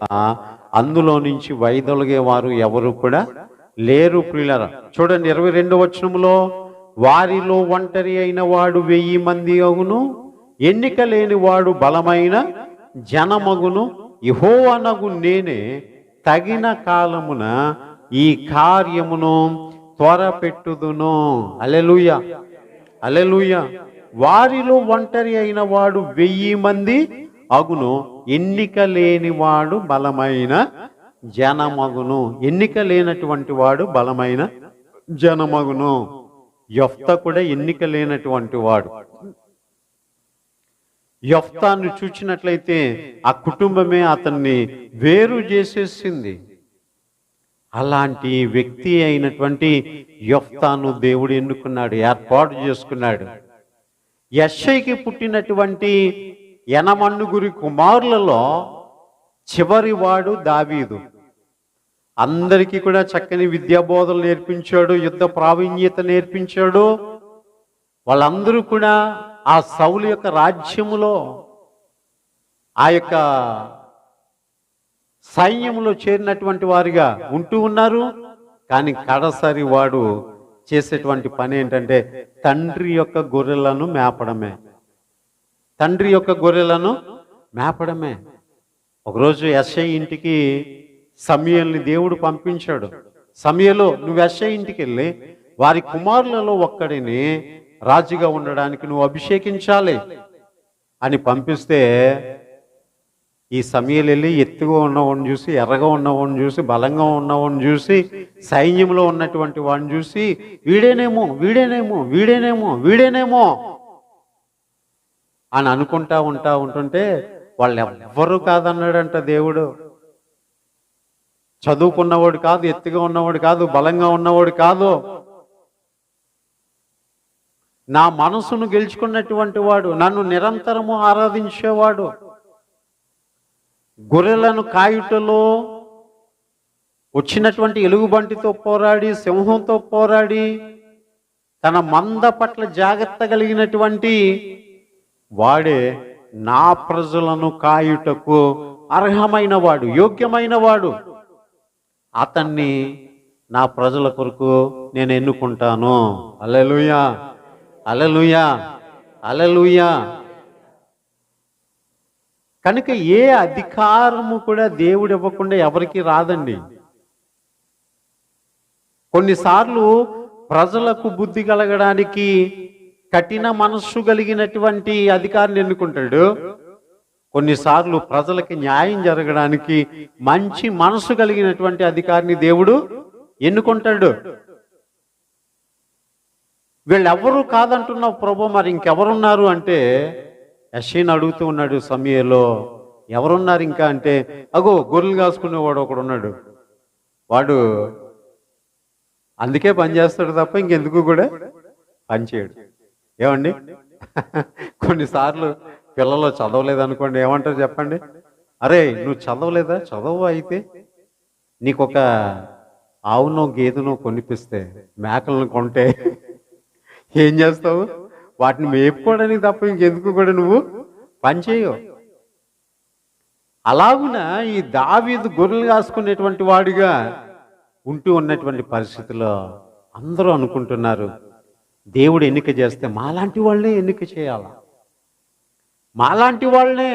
అందులో నుంచి వైదొలిగేవారు ఎవరు కూడా లేరు. ప్రియులారా, చూడండి 22వ వచనంలో, వారిలో ఒంటరి అయిన వాడు 1000 మంది అగును, ఎన్నిక లేని వాడు బలమైన జనమగును. యెహోవానగు నేనే తగిన కాలమున ఈ కార్యమును త్వరపెట్టుదును. హల్లెలూయా, హల్లెలూయా. వారిలో ఒంటరి అయిన వాడు 1000 మంది అగును, ఎన్నిక లేని వాడు బలమైన జనమగును. ఎన్నిక లేనటువంటి వాడు బలమైన జనమగును. యెఫ్తా కూడా ఎన్నిక లేనటువంటి వాడు. యెఫ్తాను చూచినట్లయితే ఆ కుటుంబమే అతన్ని వేరు చేసేసింది. అలాంటి వ్యక్తి అయినటువంటి యెఫ్తాను దేవుడు ఎన్నుకున్నాడు, ఏర్పాటు చేసుకున్నాడు. యెష్షయికి పుట్టినటువంటి 8 కుమారులలో చివరి వాడు దావీదు. అందరికీ కూడా చక్కని విద్యాబోధలు నేర్పించాడు, యుద్ధ ప్రావీణ్యత నేర్పించాడు. వాళ్ళందరూ కూడా ఆ సౌలు యొక్క రాజ్యములో, ఆ యొక్క సైన్యంలో చేరినటువంటి వారిగా ఉంటూ ఉన్నారు. కానీ కడసరి వాడు చేసేటువంటి పని ఏంటంటే తండ్రి యొక్క గొర్రెలను మేపడమే, తండ్రి యొక్క గొర్రెలను మేపడమే. ఒకరోజు యెష్షయి ఇంటికి సమూయేలుని దేవుడు పంపించాడు. సమూయేలు, నువ్వు యెష్షయి ఇంటికి వెళ్ళి వారి కుమారులలో ఒక్కడిని రాజుగా ఉండడానికి నువ్వు అభిషేకించాలి అని పంపిస్తే ఈ సమయాలు వెళ్ళి ఎత్తుగా ఉన్నవాడిని చూసి, ఎర్రగా ఉన్నవాడిని చూసి, బలంగా ఉన్నవాడిని చూసి, సైన్యంలో ఉన్నటువంటి వాడిని చూసి వీడేనేమో వీడేనేమో వీడేనేమో వీడేనేమో అని అనుకుంటా ఉంటుంటే వాళ్ళు ఎవ్వరూ కాదన్నాడంట దేవుడు. చదువుకున్నవాడు కాదు, ఎత్తుగా ఉన్నవాడు కాదు, బలంగా ఉన్నవాడు కాదు, నా మనసును గెలుచుకున్నటువంటి వాడు, నన్ను నిరంతరము ఆరాధించేవాడు, గొర్రెలను కాయుటలో వచ్చినటువంటి ఎలుగుబంటితో పోరాడి, సింహంతో పోరాడి, తన మంద పట్ల జాగ్రత్త కలిగినటువంటి వాడే నా ప్రజలను కాయుటకు అర్హమైన వాడు, యోగ్యమైన వాడు. అతన్ని నా ప్రజల కొరకు నేను ఎన్నుకుంటాను. హల్లెలూయా, హల్లెలూయా, హల్లెలూయా. కనుక ఏ అధికారము కూడా దేవుడు ఇవ్వకుండా ఎవరికి రాదండి. కొన్నిసార్లు ప్రజలకు బుద్ధి కలగడానికి కఠిన మనస్సు కలిగినటువంటి అధికారిని ఎన్నుకుంటాడు. కొన్నిసార్లు ప్రజలకి న్యాయం జరగడానికి మంచి మనసు కలిగినటువంటి అధికారిని దేవుడు ఎన్నుకుంటాడు. వీళ్ళెవ్వరూ కాదంటున్నావు ప్రభు, మరి ఇంకెవరున్నారు అంటే యెషయాను అడుగుతూ ఉన్నాడు సమూయేలు, ఎవరున్నారు ఇంకా అంటే, అగో గొర్రెలు కాసుకునేవాడు ఒకడు ఉన్నాడు, వాడు అందుకే పని చేస్తాడు తప్ప ఇంకెందుకు కూడా పని చేయడు. ఏమండి, కొన్నిసార్లు పిల్లలు చదవలేదనుకోండి, ఏమంటారు చెప్పండి, అరే నువ్వు చదవలేదా, చదవు అయితే నీకు ఒక ఆవునో గేదెనో కొనిపిస్తే, మేకలను కొంటే ఏం చేస్తావు, వాటిని మేపుకోవడానికి తప్ప ఇంకెందుకు కూడా నువ్వు పని చేయవు. అలాగున ఈ దావీదు గొర్రెలు కాసుకునేటువంటి వాడిగా ఉంటూ ఉన్నటువంటి పరిస్థితిలో అందరూ అనుకుంటున్నారు, దేవుడు ఎన్నిక చేస్తే మాలాంటి వాళ్ళనే ఎన్నిక చేయాల, మాలాంటి వాళ్ళనే,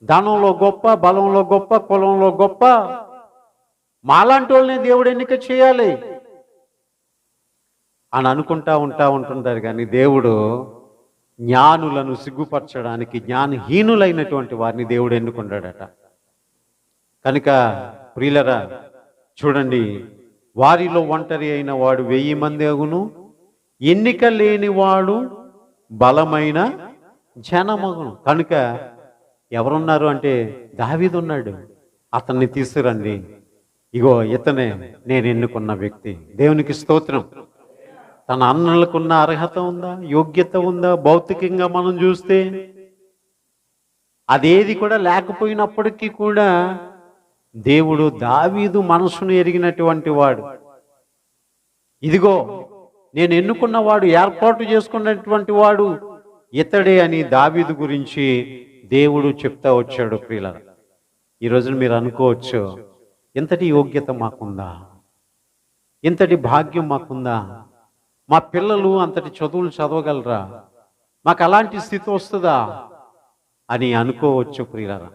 ధనంలో గొప్ప, బలంలో గొప్ప, కులంలో గొప్ప, మాలాంటి వాళ్ళనే దేవుడు ఎన్నిక చేయాలి అని అనుకుంటా ఉంటుంటారు. కానీ దేవుడు జ్ఞానులను సిగ్గుపరచడానికి జ్ఞానహీనులైనటువంటి వారిని దేవుడు ఎన్నుకున్నాడట. కనుక ప్రియులరా చూడండి, వారిలో ఒంటరి అయిన వాడు 1000 మంది అగును, ఎన్నిక లేని వాడు బలమైన జనమగును. కనుక ఎవరున్నారు అంటే దావీదు ఉన్నాడు, అతన్ని తీసుకురండి, ఇగో ఇతనే నేను ఎన్నుకున్న వ్యక్తి. దేవునికి స్తోత్రం. తన అన్నలకున్న అర్హత ఉందా, యోగ్యత ఉందా? భౌతికంగా మనం చూస్తే అదేది కూడా లేకపోయినప్పటికీ కూడా దేవుడు దావీదు మనసును ఎరిగినటువంటి వాడు. ఇదిగో నేను ఎన్నుకున్నవాడు, ఏర్పాటు చేసుకున్నటువంటి వాడు ఇతడే అని దావీదు గురించి దేవుడు చెప్తా వచ్చాడు. ప్రియులారా, ఈ రోజున మీరు అనుకోవచ్చు, ఇంతటి యోగ్యత మాకుందా, ఇంతటి భాగ్యం మాకుందా, మా పిల్లలు అంతటి చదువులు చదవగలరా, మాకు అలాంటి స్థితి వస్తుందా అని అనుకోవచ్చు ప్రియులారా,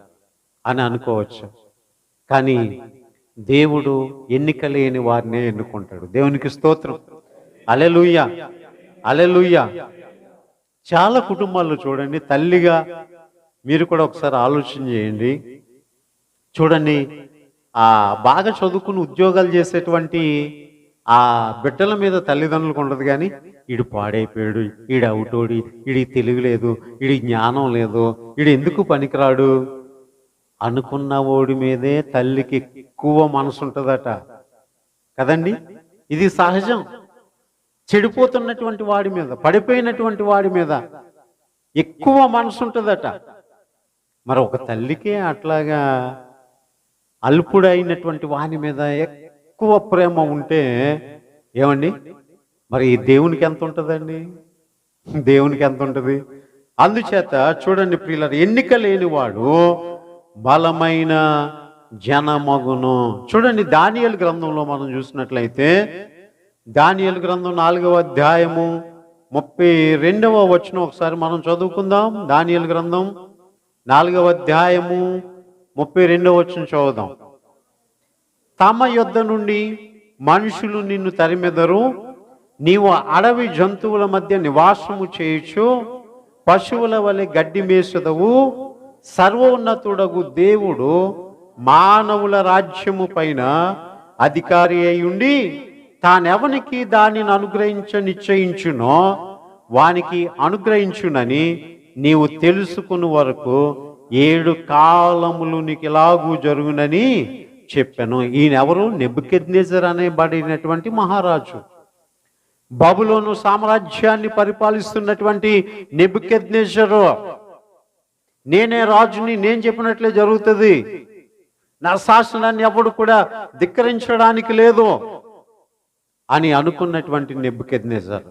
అని అనుకోవచ్చు. కానీ దేవుడు ఎన్నిక లేని వారినే ఎన్నుకుంటాడు. దేవునికి స్తోత్రం. హల్లెలూయా, హల్లెలూయా. చాలా కుటుంబాల్లో చూడండి, తల్లిగా మీరు కూడా ఒకసారి ఆలోచన చేయండి. చూడండి, బాగా చదువుకుని ఉద్యోగాలు చేసేటువంటి ఆ బిడ్డల మీద తల్లిదండ్రులకు ఉండదు, కానీ ఈడు పాడైపోయాడు, ఈడు అవుటోడి, ఈడికి తెలివి లేదు, ఈడి జ్ఞానం లేదు, ఈడు ఎందుకు పనికిరాడు అనుకున్న ఓడి మీదే తల్లికి ఎక్కువ మనసు ఉంటుందట కదండి. ఇది సహజం. చెడిపోతున్నటువంటి వాడి మీద, పడిపోయినటువంటి వాడి మీద ఎక్కువ మనసు ఉంటుందట. మరి ఒక తల్లికే అట్లాగా అల్పుడైనటువంటి వాని మీద ఎక్కువ ప్రేమ ఉంటే ఏమండి, మరి దేవునికి ఎంత ఉంటుందండి? దేవునికి ఎంత ఉంటుంది? అందుచేత చూడండి ప్రియులారా, ఎన్నిక లేనివాడు బలమైన జనమగును. చూడండి, దానియేలు గ్రంథంలో మనం చూసినట్లయితే, దానియేలు గ్రంథం 4వ అధ్యాయము 32వ వచనం ఒకసారి మనం చదువుకుందాం. దానియేలు గ్రంథం 4వ అధ్యాయము 32వ వచనం చదువుదాం. తమ యొద్ద నుండి మనుషులు నిన్ను తరిమెదరు, నీవు అడవి జంతువుల మధ్య నివాసము చేయుచు పశువుల వలె గడ్డి మేసుదవు. సర్వోన్నతుడగు దేవుడు మానవుల రాజ్యము పైన అధికారి అయి ఉండి తానెవనికి దానిని నిశ్చయించునో వానికి అనుగ్రహించునని నీవు తెలుసుకుని వరకు 7 కాలములు నీకు ఇలాగూ జరుగునని చెప్పాను. ఈయనెవరు? నెబుకద్నెజర్ అనేబడినటువంటి మహారాజు. బబులోను సామ్రాజ్యాన్ని పరిపాలిస్తున్నటువంటి నెబుకద్నెజరు. నేనే రాజుని, నేను చెప్పినట్లే జరుగుతుంది, నా శాసనాన్ని ఎవడు కూడా ధిక్కరించడానికి లేదు అని అనుకున్నటువంటి నెబుకద్నెజర్,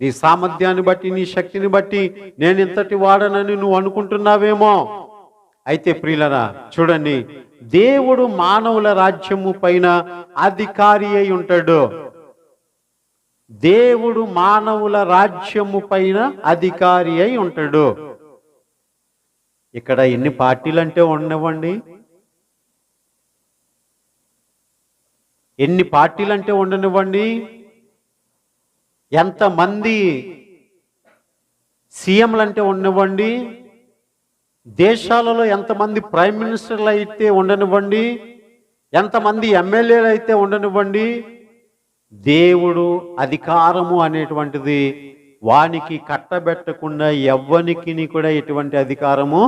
నీ సామర్థ్యాన్ని బట్టి, నీ శక్తిని బట్టి నేను ఇంతటి వాడనని నువ్వు అనుకుంటున్నావేమో. అయితే ప్రియులరా చూడండి, దేవుడు మానవుల రాజ్యము పైన అధికారి అయి ఉంటాడు. దేవుడు మానవుల రాజ్యము పైన అధికారి అయి ఉంటాడు. ఇక్కడ ఎన్ని పార్టీలు అంటే ఉండనివ్వండి, ఎన్ని పార్టీలు అంటే ఉండనివ్వండి, ఎంతమంది సీఎంలు అంటే ఉండనివ్వండి, దేశాలలో ఎంతమంది ప్రైమ్ మినిస్టర్లు అయితే ఉండనివ్వండి, ఎంతమంది ఎమ్మెల్యేలు అయితే ఉండనివ్వండి, దేవుడు అధికారము అనేటువంటిది వానికి కట్టబెట్టకుండా ఎవ్వనికి కూడా ఎటువంటి అధికారము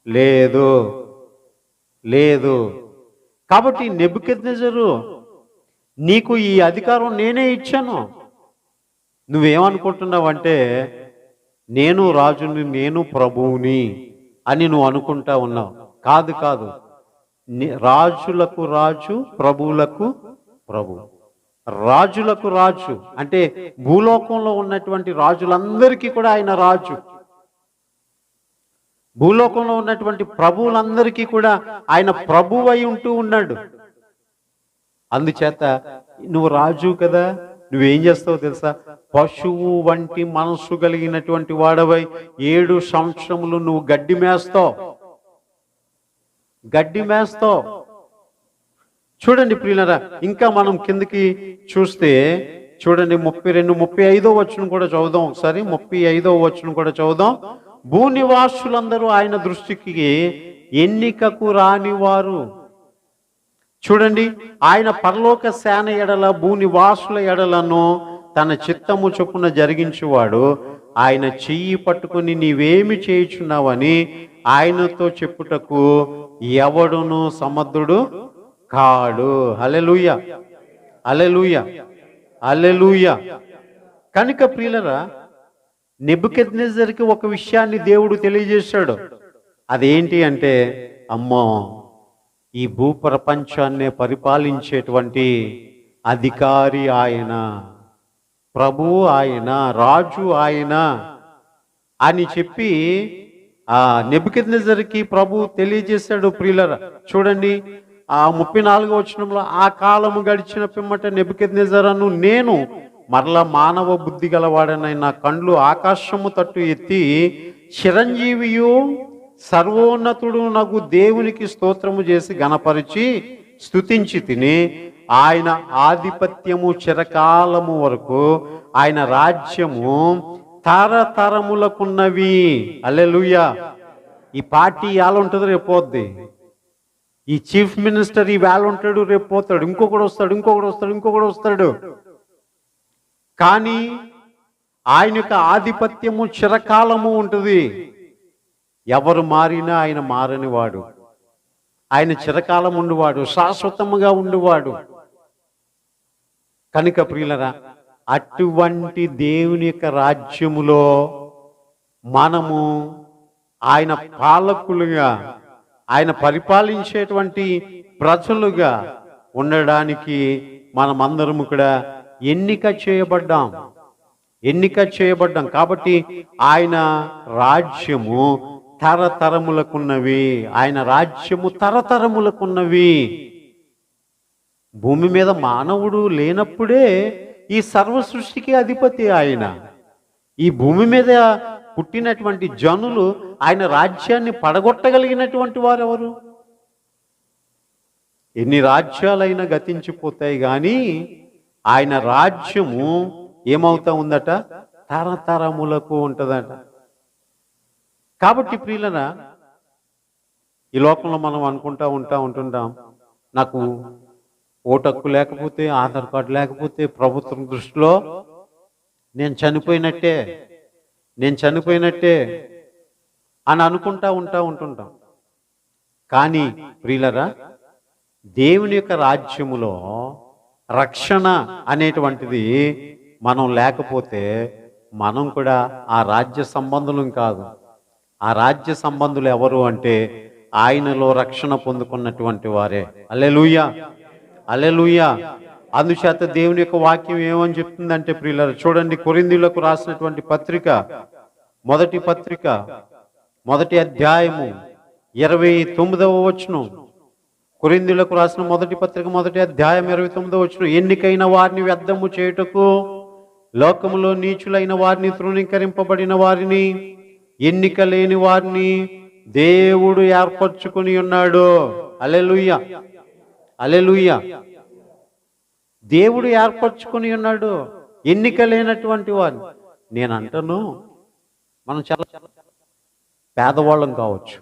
లేదు లేదు. కాబట్టి నెబుకద్నెజరు, నీకు ఈ అధికారం నేనే ఇచ్చాను. నువ్వేమనుకుంటున్నావంటే నేను రాజుని, నేను ప్రభువుని అని నువ్వు అనుకుంటా ఉన్నావు. కాదు కాదు, రాజులకు రాజు, ప్రభువులకు ప్రభు. రాజులకు రాజు అంటే భూలోకంలో ఉన్నటువంటి రాజులందరికీ కూడా ఆయన రాజు. భూలోకంలో ఉన్నటువంటి ప్రభువులందరికీ కూడా ఆయన ప్రభువు అయి ఉంటూ ఉన్నాడు. అందుచేత నువ్వు రాజు కదా, నువ్వేం చేస్తావో తెలుసా? పశువు వంటి మనసు కలిగినటువంటి వాడవై 7 సంవత్సరములు నువ్వు గడ్డి మేస్తావు. చూడండి ప్రియులరా, ఇంకా మనం కిందకి చూస్తే చూడండి 32, 35 వచనం కూడా చదువుదాం ఒకసారి. 35 వచనం కూడా చదువుదాం. భూనివాసులందరూ ఆయన దృష్టికి ఎన్నికకు రానివారు. చూడండి, ఆయన పరలోక సేన ఎడల, భూనివాసుల ఎడలను తన చిత్తము చొప్పున జరిగించువాడు. ఆయన చెయ్యి పట్టుకుని నీవేమి చేయుచున్నావని ఆయనతో చెప్పుటకు ఎవడును సమర్థుడు కాడు. హల్లెలూయా, హల్లెలూయా, హల్లెలూయా. కనుక ప్రియులరా, నెబుకద్నెజర్కి ఒక విషయాన్ని దేవుడు తెలియజేశాడు. అదేంటి అంటే, అమ్మో, ఈ భూప్రపంచాన్ని పరిపాలించేటువంటి అధికారి ఆయన, ప్రభువు ఆయన, రాజు ఆయన అని చెప్పి నెబుకద్నెజర్కి ప్రభు తెలియజేశాడు. ప్రియులరా చూడండి, 34వ వచనంలో, ఆ కాలము గడిచిన పిమ్మట నెబుకద్నెజరును నేను మరలా మానవ బుద్ధి గలవాడనై నా కండ్లు ఆకాశము తట్టు ఎత్తి చిరంజీవియు సర్వోన్నతుడు నగు దేవునికి స్తోత్రము చేసి గణపరిచి స్తుతించి తిని, ఆయన ఆధిపత్యము చిరకాలము వరకు, ఆయన రాజ్యము తరతరములకున్నవి. హల్లెలూయా. ఈ పార్టీ ఎలా ఉంటుందో రేపు పోద్ది. ఈ చీఫ్ మినిస్టర్ ఈ వేళ ఉంటాడు, రేపు పోతాడు, ఇంకొకడు వస్తాడు. కానీ ఆయన యొక్క ఆధిపత్యము చిరకాలము ఉంటుంది. ఎవరు మారినా ఆయన మారనివాడు, ఆయన చిరకాలం ఉండువాడు, శాశ్వతముగా ఉండువాడు. కనుక ప్రియులరా, అటువంటి దేవుని యొక్క రాజ్యములో మనము ఆయన పాలకులుగా, ఆయన పరిపాలించేటువంటి ప్రజలుగా ఉండడానికి మనమందరము కూడా ఎన్నిక చేయబడ్డాం. కాబట్టి ఆయన రాజ్యము తరతరములకున్నవి. ఆయన రాజ్యము తరతరములకున్నవి. భూమి మీద మానవుడు లేనప్పుడే ఈ సర్వ సృష్టికి అధిపతి ఆయన. ఈ భూమి మీద పుట్టినటువంటి జనులు ఆయన రాజ్యాన్ని పడగొట్టగలిగినటువంటి వారు ఎవరు? ఎన్ని రాజ్యాలైనా గతించిపోతాయి, కానీ ఆయన రాజ్యము ఏమవుతా ఉందట, తరతరములకు ఉంటుందట. కాబట్టి ప్రియులరా, ఈ లోకంలో మనం అనుకుంటా ఉంటుంటాం, నాకు ఓటు హక్కు లేకపోతే, ఆధార్ కార్డు లేకపోతే ప్రభుత్వం దృష్టిలో నేను చనిపోయినట్టే అని అనుకుంటా ఉంటుంటాం. కానీ ప్రియులరా, దేవుని యొక్క రాజ్యములో రక్షణ అనేటువంటిది మనం లేకపోతే మనం కూడా ఆ రాజ్య సంబంధులం కాదు. ఆ రాజ్య సంబంధులు ఎవరు అంటే ఆయనలో రక్షణ పొందుకున్నటువంటి వారే. హల్లెలూయా, హల్లెలూయా. అందుచేత దేవుని యొక్క వాక్యం ఏమని చెప్తుందంటే ప్రియులారా, చూడండి, కొరింథీయులకు రాసినటువంటి పత్రిక, మొదటి అధ్యాయము 29వ వచనం. కొరింథీయులకు రాసిన మొదటి పత్రిక 1వ అధ్యాయం 29వ వచనం. ఎన్నికైన వారిని వ్యర్థము చేయుటకు లోకములో నీచులైన వారిని, తృణీకరింపబడిన వారిని, ఎన్నిక లేని వారిని దేవుడు ఏర్పరచుకుని ఉన్నాడు. హల్లెలూయా, హల్లెలూయా. దేవుడు ఏర్పరచుకుని ఉన్నాడు ఎన్నిక లేనటువంటి వారిని. నేను అంటాను, మనం చాలా పేదవాళ్ళం కావచ్చు,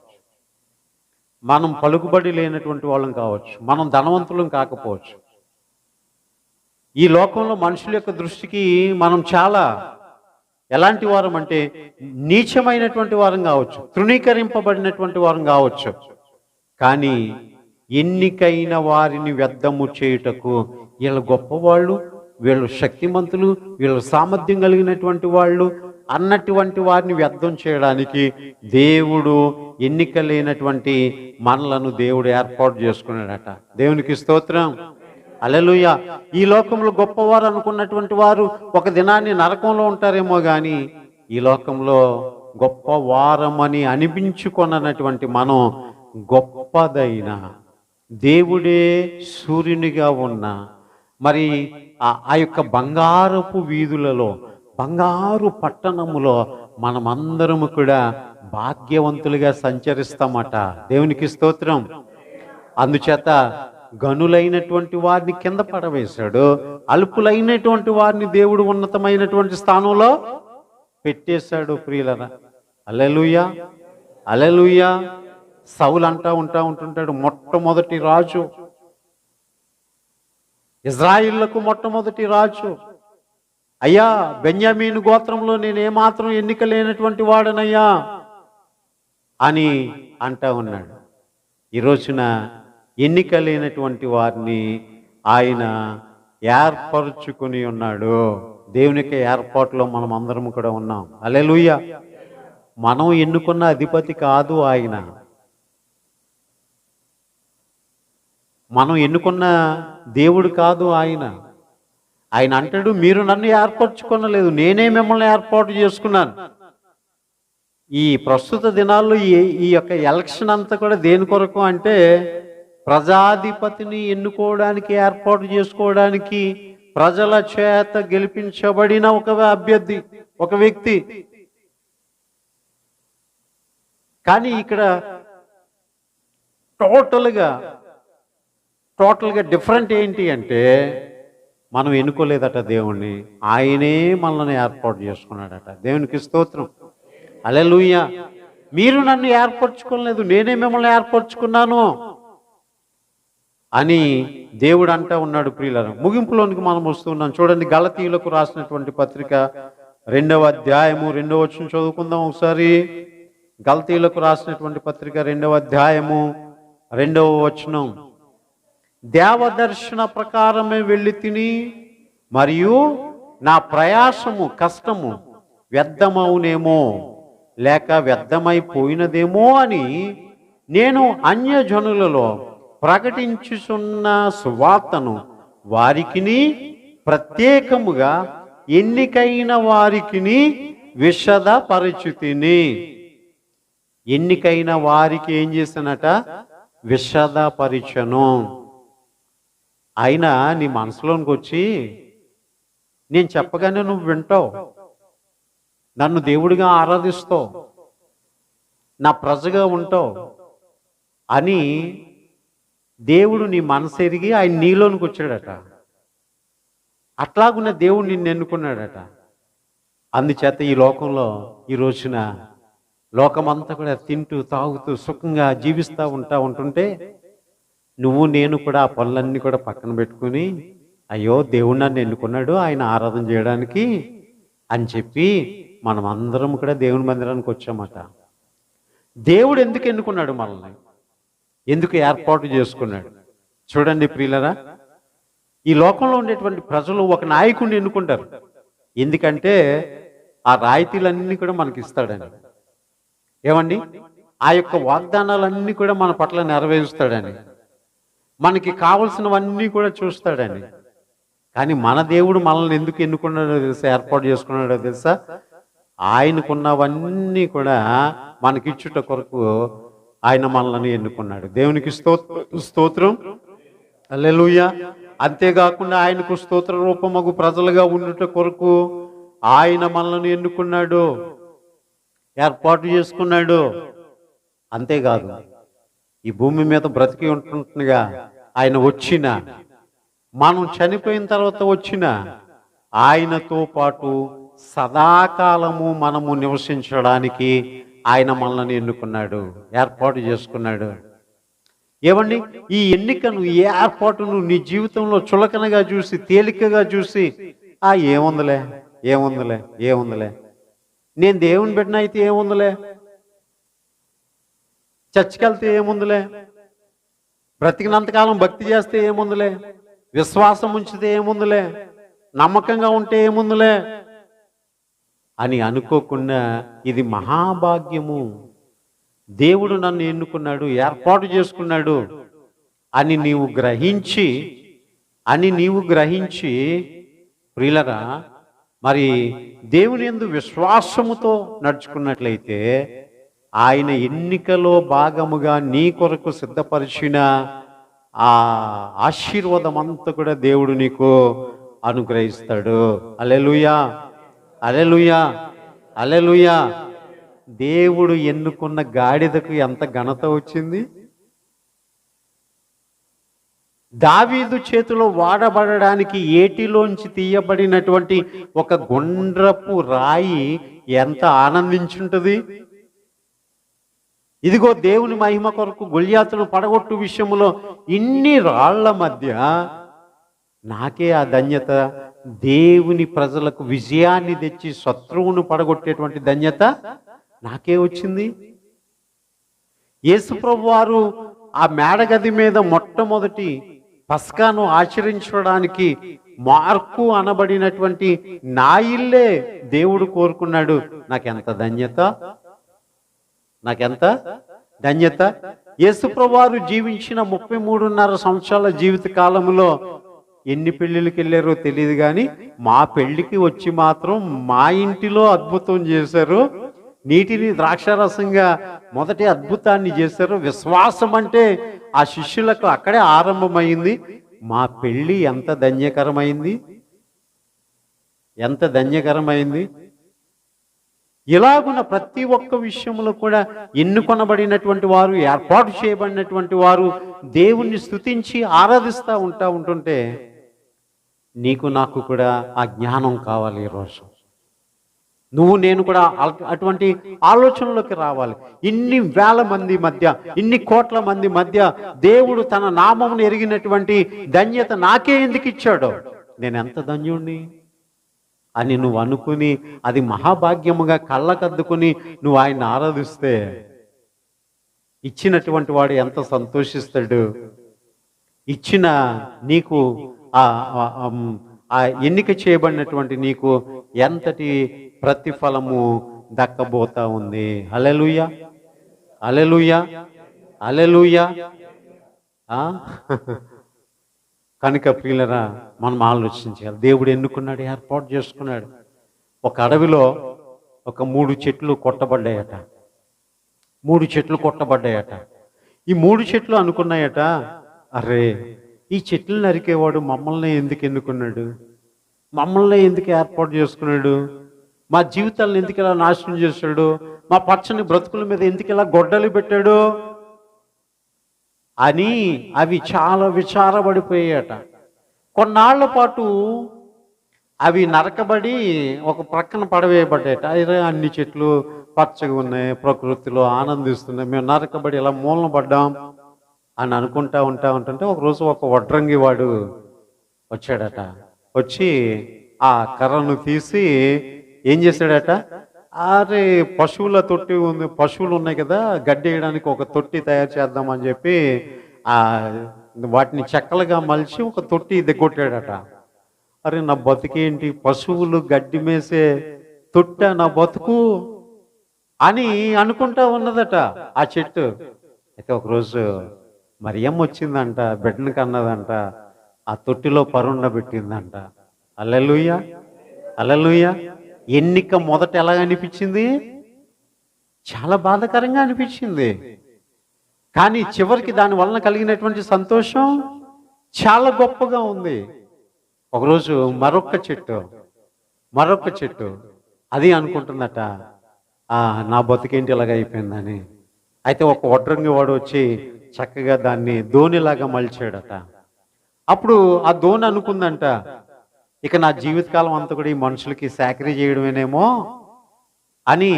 మనం పలుకుబడి లేనటువంటి వాళ్ళం కావచ్చు, మనం ధనవంతులం కాకపోవచ్చు. ఈ లోకంలో మనుషుల యొక్క దృష్టికి మనం చాలా ఎలాంటి వారం అంటే నీచమైనటువంటి వారం కావచ్చు, తృణీకరింపబడినటువంటి వారం కావచ్చు. కానీ ఎన్నికైన వారిని వ్యర్థము చేయుటకు, వీళ్ళు గొప్పవాళ్ళు, వీళ్ళు శక్తిమంతులు, వీళ్ళు సామర్థ్యం కలిగినటువంటి వాళ్ళు అన్నటువంటి వారిని వ్యర్థం చేయడానికి దేవుడు ఎన్నిక లేనటువంటి మనలను దేవుడు ఏర్పాటు చేసుకున్నాడట. దేవునికి స్తోత్రం, హల్లెలూయా. ఈ లోకంలో గొప్పవారు అనుకున్నటువంటి వారు ఒక దినాన్ని నరకంలో ఉంటారేమో కానీ ఈ లోకంలో గొప్పవారమని అనిపించుకున్నటువంటి మనం గొప్పదైన దేవుడే సూర్యునిగా ఉన్న మరి ఆ యొక్క బంగారపు వీధులలో, బంగారు పట్టణములో మనమందరము కూడా భాగ్యవంతులుగా సంచరిస్తామట. దేవునికి స్తోత్రం. అందుచేత గనులైనటువంటి వారిని కింద పడవేశాడు, అల్పులైనటువంటి వారిని దేవుడు ఉన్నతమైనటువంటి స్థానంలో పెట్టేశాడు. ప్రియులరా, హల్లెలూయా, హల్లెలూయా. సౌలు ఉంటుంటాడు, మొట్టమొదటి రాజు, ఇజ్రాయిల్లకు మొట్టమొదటి రాజు. అయ్యా, బెన్యామీను గోత్రంలో నేను ఏమాత్రం ఎన్నిక లేనటువంటి వాడనయ్యా అని అంటా ఉన్నాడు. ఈ రోజున ఎన్నిక లేనటువంటి వారిని ఆయన ఏర్పరచుకుని ఉన్నాడు. దేవుని యొక్క ఏర్పాటులో మనం అందరం కూడా ఉన్నాం. హల్లెలూయా. మనం ఎన్నుకున్న అధిపతి కాదు ఆయన, మనం ఎన్నుకున్న దేవుడు కాదు ఆయన. ఆయన అంటాడు, మీరు నన్ను ఏర్పరచుకొనలేదు, నేనే మిమ్మల్ని ఏర్పాటు చేసుకున్నాను. ఈ ప్రస్తుత దినాల్లో ఈ యొక్క ఎలక్షన్ అంతా కూడా దేని కొరకు అంటే ప్రజాధిపతిని ఎన్నుకోవడానికి, ఏర్పాటు చేసుకోవడానికి, ప్రజల చేత గెలిపించబడిన ఒక అభ్యర్థి, ఒక వ్యక్తి. కానీ ఇక్కడ టోటల్గా డిఫరెంట్ ఏంటి అంటే మనం ఎన్నుకోలేదట దేవుణ్ణి, ఆయనే మనల్ని ఏర్పాటు చేసుకున్నాడట. దేవునికి స్తోత్రం, హల్లెలూయా. మీరు నన్ను ఏర్పరచుకోలేదు, నేనే మిమ్మల్ని ఏర్పరచుకున్నాను అని దేవుడు అంటా ఉన్నాడు. ప్రియులారా, ముగింపులోనికి మనం వస్తున్నాం. చూడండి, గలతీయులకు రాసినటువంటి పత్రిక 2వ అధ్యాయము 2వ వచనం చదువుకుందాం ఒకసారి. గలతీయులకు రాసినటువంటి పత్రిక 2వ అధ్యాయము 2వ వచనం. దేవదర్శన ప్రకారమే వెళ్ళి తిని, మరియు నా ప్రయాసము, కష్టము వ్యర్థమవునేమో లేక వ్యర్థమైపోయినదేమో అని నేను అన్యజనులలో ప్రకటించుచున్న సువార్తను వారికిని, ప్రత్యేకముగా ఎన్నికైన వారికిని విశదపరచుతిని. ఎన్నికైన వారికి ఏం చేశానట? విశదపరిచను. ఆయన నీ మనసులోనికి వచ్చి నేను చెప్పగానే నువ్వు వింటావు, నన్ను దేవుడిగా ఆరాధిస్తావు, నా ప్రజగా ఉంటావు అని దేవుడు నీ మనసు ఎరిగి ఆయన నీలోనికి వచ్చాడట. అట్లాగున్న దేవుడు నిన్ను ఎన్నుకున్నాడట. అందుచేత ఈ లోకంలో ఈ రోజున లోకమంతా కూడా తింటూ తాగుతూ సుఖంగా జీవిస్తూ ఉంటుంటే నువ్వు నేను కూడా ఆ పనులన్నీ కూడా పక్కన పెట్టుకుని అయ్యో దేవుడు నన్ను ఎన్నుకున్నాడు ఆయన ఆరాధన చేయడానికి అని చెప్పి మనం అందరం కూడా దేవుని మందిరానికి వచ్చామట. దేవుడు ఎందుకు ఎన్నుకున్నాడు మనల్ని, ఎందుకు ఏర్పాటు చేసుకున్నాడు? చూడండి ప్రియులరా, ఈ లోకంలో ఉండేటువంటి ప్రజలు ఒక నాయకుడిని ఎన్నుకుంటారు. ఎందుకంటే ఆ రాయితీలన్నీ కూడా మనకి ఇస్తాడని, ఏమండి, ఆ యొక్క వాగ్దానాలన్నీ కూడా మన పట్ల నెరవేరుస్తాడని, మనకి కావలసినవన్నీ కూడా చూస్తాడని. కానీ మన దేవుడు మనల్ని ఎందుకు ఎన్నుకున్నాడో తెలుసా, ఏర్పాటు చేసుకున్నాడో తెలుసా? ఆయనకున్నవన్నీ కూడా మనకిచ్చుట కొరకు ఆయన మనల్ని ఎన్నుకున్నాడు. దేవునికి స్తోత్రం, హల్లెలూయా. అంతేకాకుండా ఆయనకు స్తోత్ర రూపమగు ప్రజలుగా ఉండుట కొరకు ఆయన మనల్ని ఎన్నుకున్నాడు, ఏర్పాటు చేసుకున్నాడు. అంతేకాదు, ఈ భూమి మీద బ్రతికి ఉంటుండగా ఆయన వచ్చిన, మనం చనిపోయిన తర్వాత వచ్చిన ఆయనతో పాటు సదాకాలము మనము నివసించడానికి ఆయన మనల్ని ఎన్నుకున్నాడు, ఏర్పాటు చేసుకున్నాడు. ఏమండి, ఈ ఎన్నికను, ఈ ఏర్పాటును నీ జీవితంలో చులకనగా చూసి, తేలికగా చూసి ఏముందిలే ఏముందిలే ఏముందిలే, నేను దేవుని బిడ్డ అయితే ఏముందిలే, చర్చికి వెళ్తే ఏముందిలే, బ్రతికినంతకాలం భక్తి చేస్తే ఏముందిలే, విశ్వాసం ఉంచితే ఏముందిలే, నమ్మకంగా ఉంటే ఏముందిలే అని అనుకోకుండా ఇది మహాభాగ్యము, దేవుడు నన్ను ఎన్నుకున్నాడు, ఏర్పాటు చేసుకున్నాడు అని నీవు గ్రహించి ప్రియులరా, మరి దేవుని యందు విశ్వాసముతో నడుచుకున్నట్లయితే ఆయన ఎన్నికలో భాగముగా నీ కొరకు సిద్ధపరిచిన ఆ ఆశీర్వాదం అంతా కూడా దేవుడు నీకు అనుగ్రహిస్తాడు. హల్లెలూయా, హల్లెలూయా, హల్లెలూయా. దేవుడు ఎన్నుకున్న గాడిదకు ఎంత ఘనత వచ్చింది. దావీదు చేతిలో వాడబడడానికి ఏటిలోంచి తీయబడినటువంటి ఒక గుండ్రపు రాయి ఎంత ఆనందించుంటది. ఇదిగో దేవుని మహిమ కొరకు గొల్యాతును పడగొట్టు విషయంలో ఇన్ని రాళ్ల మధ్య నాకే ఆ ధన్యత, దేవుని ప్రజలకు విజయాన్ని తెచ్చి శత్రువును పడగొట్టేటువంటి ధన్యత నాకే వచ్చింది. యేసుప్రభు వారు ఆ మేడగది మీద మొట్టమొదటి పస్కాను ఆచరించడానికి మార్కు అనబడినటువంటి నా ఇల్లే దేవుడు కోరుకున్నాడు. నాకెంత ధన్యత, నాకెంత ధన్యత. యేసుప్రభు వారు జీవించిన 33.5 సంవత్సరాల జీవిత కాలంలో ఎన్ని పెళ్లిళ్ళకి వెళ్ళారో తెలియదు, కానీ మా పెళ్లికి వచ్చి మాత్రం మా ఇంటిలో అద్భుతం చేశారు. నీటిని ద్రాక్షారసంగా మొదటి అద్భుతాన్ని చేశారు. విశ్వాసం అంటే ఆ శిష్యులకు అక్కడే ఆరంభమైంది. మా పెళ్లి ఎంత ధన్యకరమైంది, ఎంత ధన్యకరమైంది. ఇలాగున్న ప్రతి ఒక్క విషయంలో కూడా ఎన్నుకొనబడినటువంటి వారు, ఏర్పాటు చేయబడినటువంటి వారు దేవుణ్ణి స్తుతించి ఆరాధిస్తూ ఉంటుంటే నీకు నాకు కూడా ఆ జ్ఞానం కావాలి. ఈరోజు నువ్వు నేను కూడా అటువంటి ఆలోచనలోకి రావాలి. ఇన్ని వేల మంది మధ్య, ఇన్ని కోట్ల మంది మధ్య దేవుడు తన నామమును ఎరిగినటువంటి ధన్యత నాకే ఎందుకు ఇచ్చాడో, నేను ఎంత ధన్యుణ్ణి అని నువ్వు అనుకుని అది మహాభాగ్యముగా కళ్ళకద్దుకుని నువ్వు ఆయన్ని ఆరాధిస్తే ఇచ్చినటువంటి వాడు ఎంత సంతోషిస్తాడు. ఇచ్చిన నీకు ఆ ఎన్నిక చేయబడినటువంటి నీకు ఎంతటి ప్రతిఫలము దక్కబోతా ఉంది. హల్లెలూయా, హల్లెలూయా, హల్లెలూయా. కనుక ప్రియులరా, మనం ఆలోచించాలి. దేవుడు ఎన్నుకున్నాడు, ఏర్పాటు చేసుకున్నాడు. ఒక అడవిలో ఒక 3 చెట్లు కొట్టబడ్డాయట. 3 చెట్లు కొట్టబడ్డాయట. ఈ 3 చెట్లు అనుకున్నాయట, అరే ఈ చెట్లు నరికేవాడు మమ్మల్ని ఎందుకు ఎన్నుకున్నాడు, మమ్మల్ని ఎందుకు ఏర్పాటు చేసుకున్నాడు, మా జీవితాలను ఎందుకు ఇలా నాశనం చేశాడు, మా పచ్చని బ్రతుకుల మీద ఎందుకు ఇలా గొడ్డలు పెట్టాడు అని అవి చాలా విచారపడిపోయాయట. కొన్నాళ్ల పాటు అవి నరకబడి ఒక ప్రక్కన పడవేయబడ్డాయట. అరే అన్ని చెట్లు పచ్చగా ఉన్నాయి, ప్రకృతిలో ఆనందిస్తున్నాయి, మేము నరకబడి ఇలా మూలన పడ్డాం అని అనుకుంటా ఉంటుంటే ఒకరోజు ఒక వడ్రంగి వాడు వచ్చాడట. వచ్చి ఆ కర్రను తీసి ఏం చేశాడట, అరే పశువుల తొట్టి ఉంది, పశువులు ఉన్నాయి కదా, గడ్డి వేయడానికి ఒక తొట్టి తయారు చేద్దామని చెప్పి ఆ వాటిని చెక్కలుగా మలిచి ఒక తొట్టి దిగొట్టాడట. అరే నా బతుకేంటి, పశువులు గడ్డి మేసే తొట్ట నా బతుకు అని అనుకుంటా ఉన్నదట ఆ చెట్టు. అయితే ఒకరోజు మరియమ్మ వచ్చిందంట, బిడ్డను కన్నదంట, ఆ తొట్టిలో పరుండబెట్టిందంట. హల్లెలూయా, హల్లెలూయా. ఎన్నిక మొదట ఎలా అనిపించింది? చాలా బాధాకరంగా అనిపించింది. కానీ చివరికి దాని వలన కలిగినటువంటి సంతోషం చాలా గొప్పగా ఉంది. ఒకరోజు మరొక చెట్టు అది అనుకుంటుందట, నా బతుకేంటి ఇలాగ అయిపోయిందని. అయితే ఒక వడ్రంగి వాడు వచ్చి చక్కగా దాన్ని దోణిలాగా మలిచాడట. అప్పుడు ఆ దోణి అనుకుందంట, ఇక నా జీవితకాలం అంతా కూడా ఈ మనుషులకి సాకరీ చేయడమేనేమో అని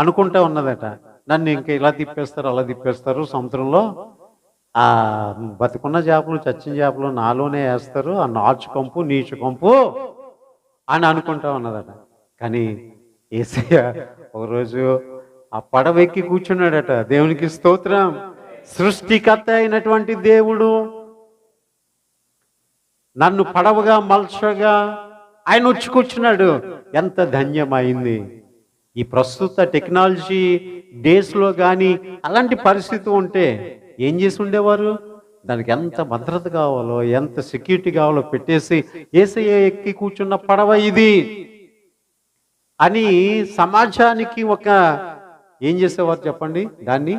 అనుకుంటా ఉన్నదట. నన్ను ఇంకా ఇలా తిప్పేస్తారు, అలా తిప్పేస్తారు, సముద్రంలో ఆ బతుకున్న చేపలు చచ్చిన చేపలు నాలోనే వేస్తారు, ఆ నాచు కంపు నీచు కంపు అని అనుకుంటా ఉన్నదట. కానీ యేసయ్య ఒకరోజు ఆ పడవెక్కి కూర్చున్నాడట. దేవునికి స్తోత్రం. సృష్టికర్త అయినటువంటి దేవుడు నన్ను పడవగా మలచగా ఆయన వచ్చి కూర్చున్నాడు. ఎంత ధన్యమైంది. ఈ ప్రస్తుత టెక్నాలజీ డేస్లో కానీ అలాంటి పరిస్థితి ఉంటే ఏం చేసి ఉండేవారు? దానికి ఎంత భద్రత కావాలో, ఎంత సెక్యూరిటీ కావాలో పెట్టేసి యేసయ్య ఎక్కి కూర్చున్న పడవ ఇది అని సమాజానికి ఒక ఏం చేసేవారు చెప్పండి, దాన్ని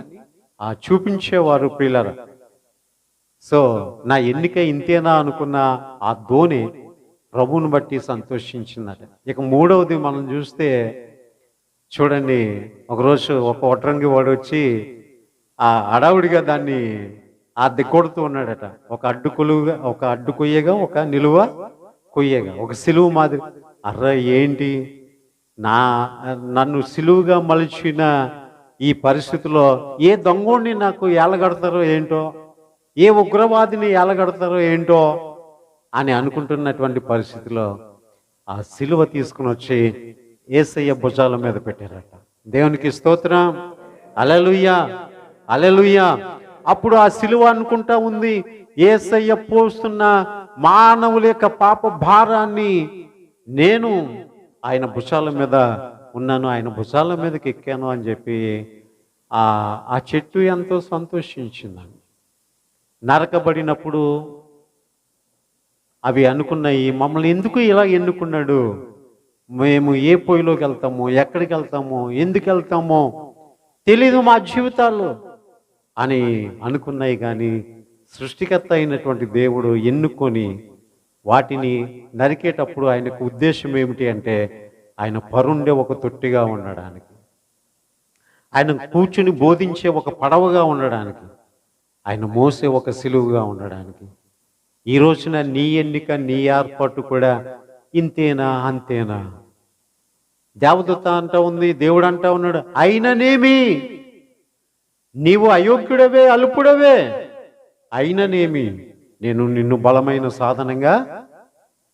చూపించేవారు ప్రియులారా. సో నా ఎన్నిక ఇంతేనా అనుకున్న ఆ ధోని ప్రభువుని బట్టి సంతోషించిందట. ఇక మూడవది మనం చూస్తే చూడండి, ఒకరోజు ఒక వడ్రంగి వాడు వచ్చి ఆ అడావుడిగా దాన్ని దిగొడుతూ ఉన్నాడట. ఒక అడ్డు కొయ్యగా ఒక నిలువ కొయ్యగా ఒక సిలువు మాదిరి. అర్ర ఏంటి, నన్ను సిలువుగా మలిచిన ఈ పరిస్థితిలో ఏ దొంగోడిని నాకు ఏలగడతారో ఏంటో, ఏ ఉగ్రవాదిని ఏలగడతారో ఏంటో అని అనుకుంటున్నటువంటి పరిస్థితిలో ఆ సిలువ తీసుకుని వచ్చి యేసయ్య భుజాల మీద పెట్టారట. దేవునికి స్తోత్రం. హల్లెలూయా, హల్లెలూయా. అప్పుడు ఆ సిలువ అనుకుంటా ఉంది, యేసయ్య పోస్తున్న మానవుల యొక్క పాప భారాన్ని నేను ఆయన భుజాల మీద ఉన్నాను, ఆయన భుజాల మీదకి ఎక్కాను అని చెప్పి ఆ చెట్టు ఎంతో సంతోషించిందండి. నరకబడినప్పుడు అవి అనుకున్నాయి, మమ్మల్ని ఎందుకు ఇలా ఎన్నుకున్నాడు, మేము ఏ పొయ్యిలోకి వెళ్తామో, ఎక్కడికి వెళ్తామో, ఎందుకు వెళ్తామో తెలీదు మా జీవితాలు అని అనుకున్నాయి. కానీ సృష్టికర్త అయినటువంటి దేవుడు ఎన్నుకొని వాటిని నరికేటప్పుడు ఆయనకు ఉద్దేశం ఏమిటి అంటే, ఆయన పరుండే ఒక తొట్టిగా ఉండడానికి, ఆయన కూర్చుని బోధించే ఒక పడవగా ఉండడానికి, ఆయన మోసే ఒక సిలువుగా ఉండడానికి. ఈ రోజున నీ ఎన్నిక, నీ ఏర్పాటు కూడా ఇంతేనా అంతేనా? దేవదూత అంటా ఉంది, దేవుడు అంటా ఉన్నాడు, అయిననేమి నీవు అయోగ్యుడవే, అల్పుడవే, అయిననేమి నేను నిన్ను బలమైన సాధనంగా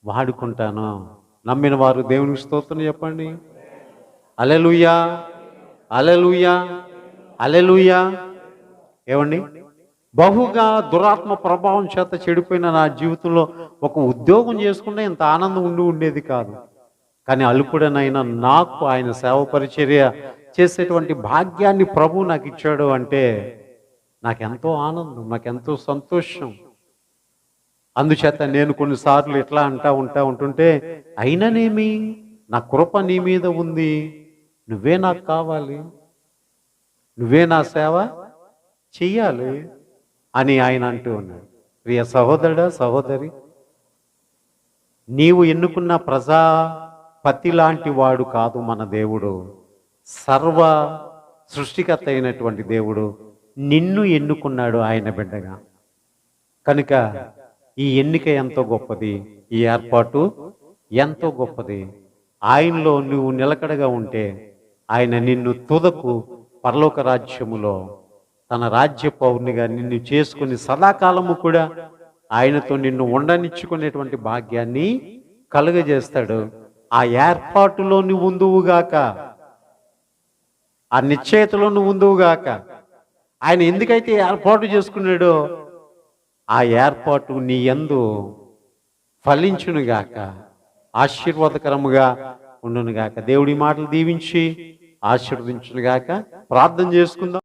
వాడుకుంటాను. నమ్మిన వారు దేవునికి స్తోత్రం చెప్పండి. హల్లెలూయా, హల్లెలూయా, హల్లెలూయా. ఏమండి, బహుగా దురాత్మ ప్రభావం చేత చెడిపోయిన నా జీవితంలో ఒక ఉద్యోగం చేసుకుంటే ఇంత ఆనందం ఉండేది కాదు. కానీ అల్పుడనైనా నాకు ఆయన సేవ పరిచర్య చేసేటువంటి భాగ్యాన్ని ప్రభు నాకు ఇచ్చాడు అంటే నాకెంతో ఆనందం, నాకెంతో సంతోషం. అందుచేత నేను కొన్నిసార్లు ఎట్లా ఉంటుంటే, అయిననేమి నా కృప నీ మీద ఉంది, నువ్వే నాకు కావాలి, నువ్వే నా సేవ చెయ్యాలి అని ఆయన అంటూ ఉన్నాడు. ప్రియ సహోదరుడా, సహోదరి, నీవు ఎన్నుకున్న ప్రజాపతి లాంటి వాడు కాదు మన దేవుడు. సర్వ సృష్టికర్త అయినటువంటి దేవుడు నిన్ను ఎన్నుకున్నాడు ఆయన బిడ్డగా. కనుక ఈ ఎన్నిక ఎంతో గొప్పది, ఈ ఏర్పాటు ఎంతో గొప్పది. ఆయనలో నువ్వు నిలకడగా ఉంటే ఆయన నిన్ను తుదకు పరలోక రాజ్యములో తన రాజ్య పౌరునిగా నిన్ను చేసుకుని సదాకాలము కూడా ఆయనతో నిన్ను ఉండనిచ్చుకునేటువంటి భాగ్యాన్ని కలుగజేస్తాడు. ఆ ఏర్పాటులో నువ్వు ఉందువుగాక, ఆ నిశ్చయతలో నువ్వు ఉందువుగాక. ఆయన ఎందుకైతే ఏర్పాటు చేసుకున్నాడో ఆ ఏర్పాటు నీ యందు ఫలించునుగాక, ఆశీర్వాదకరముగా ఉండునుగాక. దేవుడి మాటలు దీవించి ఆశీర్వదించునుగాక. ప్రార్థన చేసుకుందాం.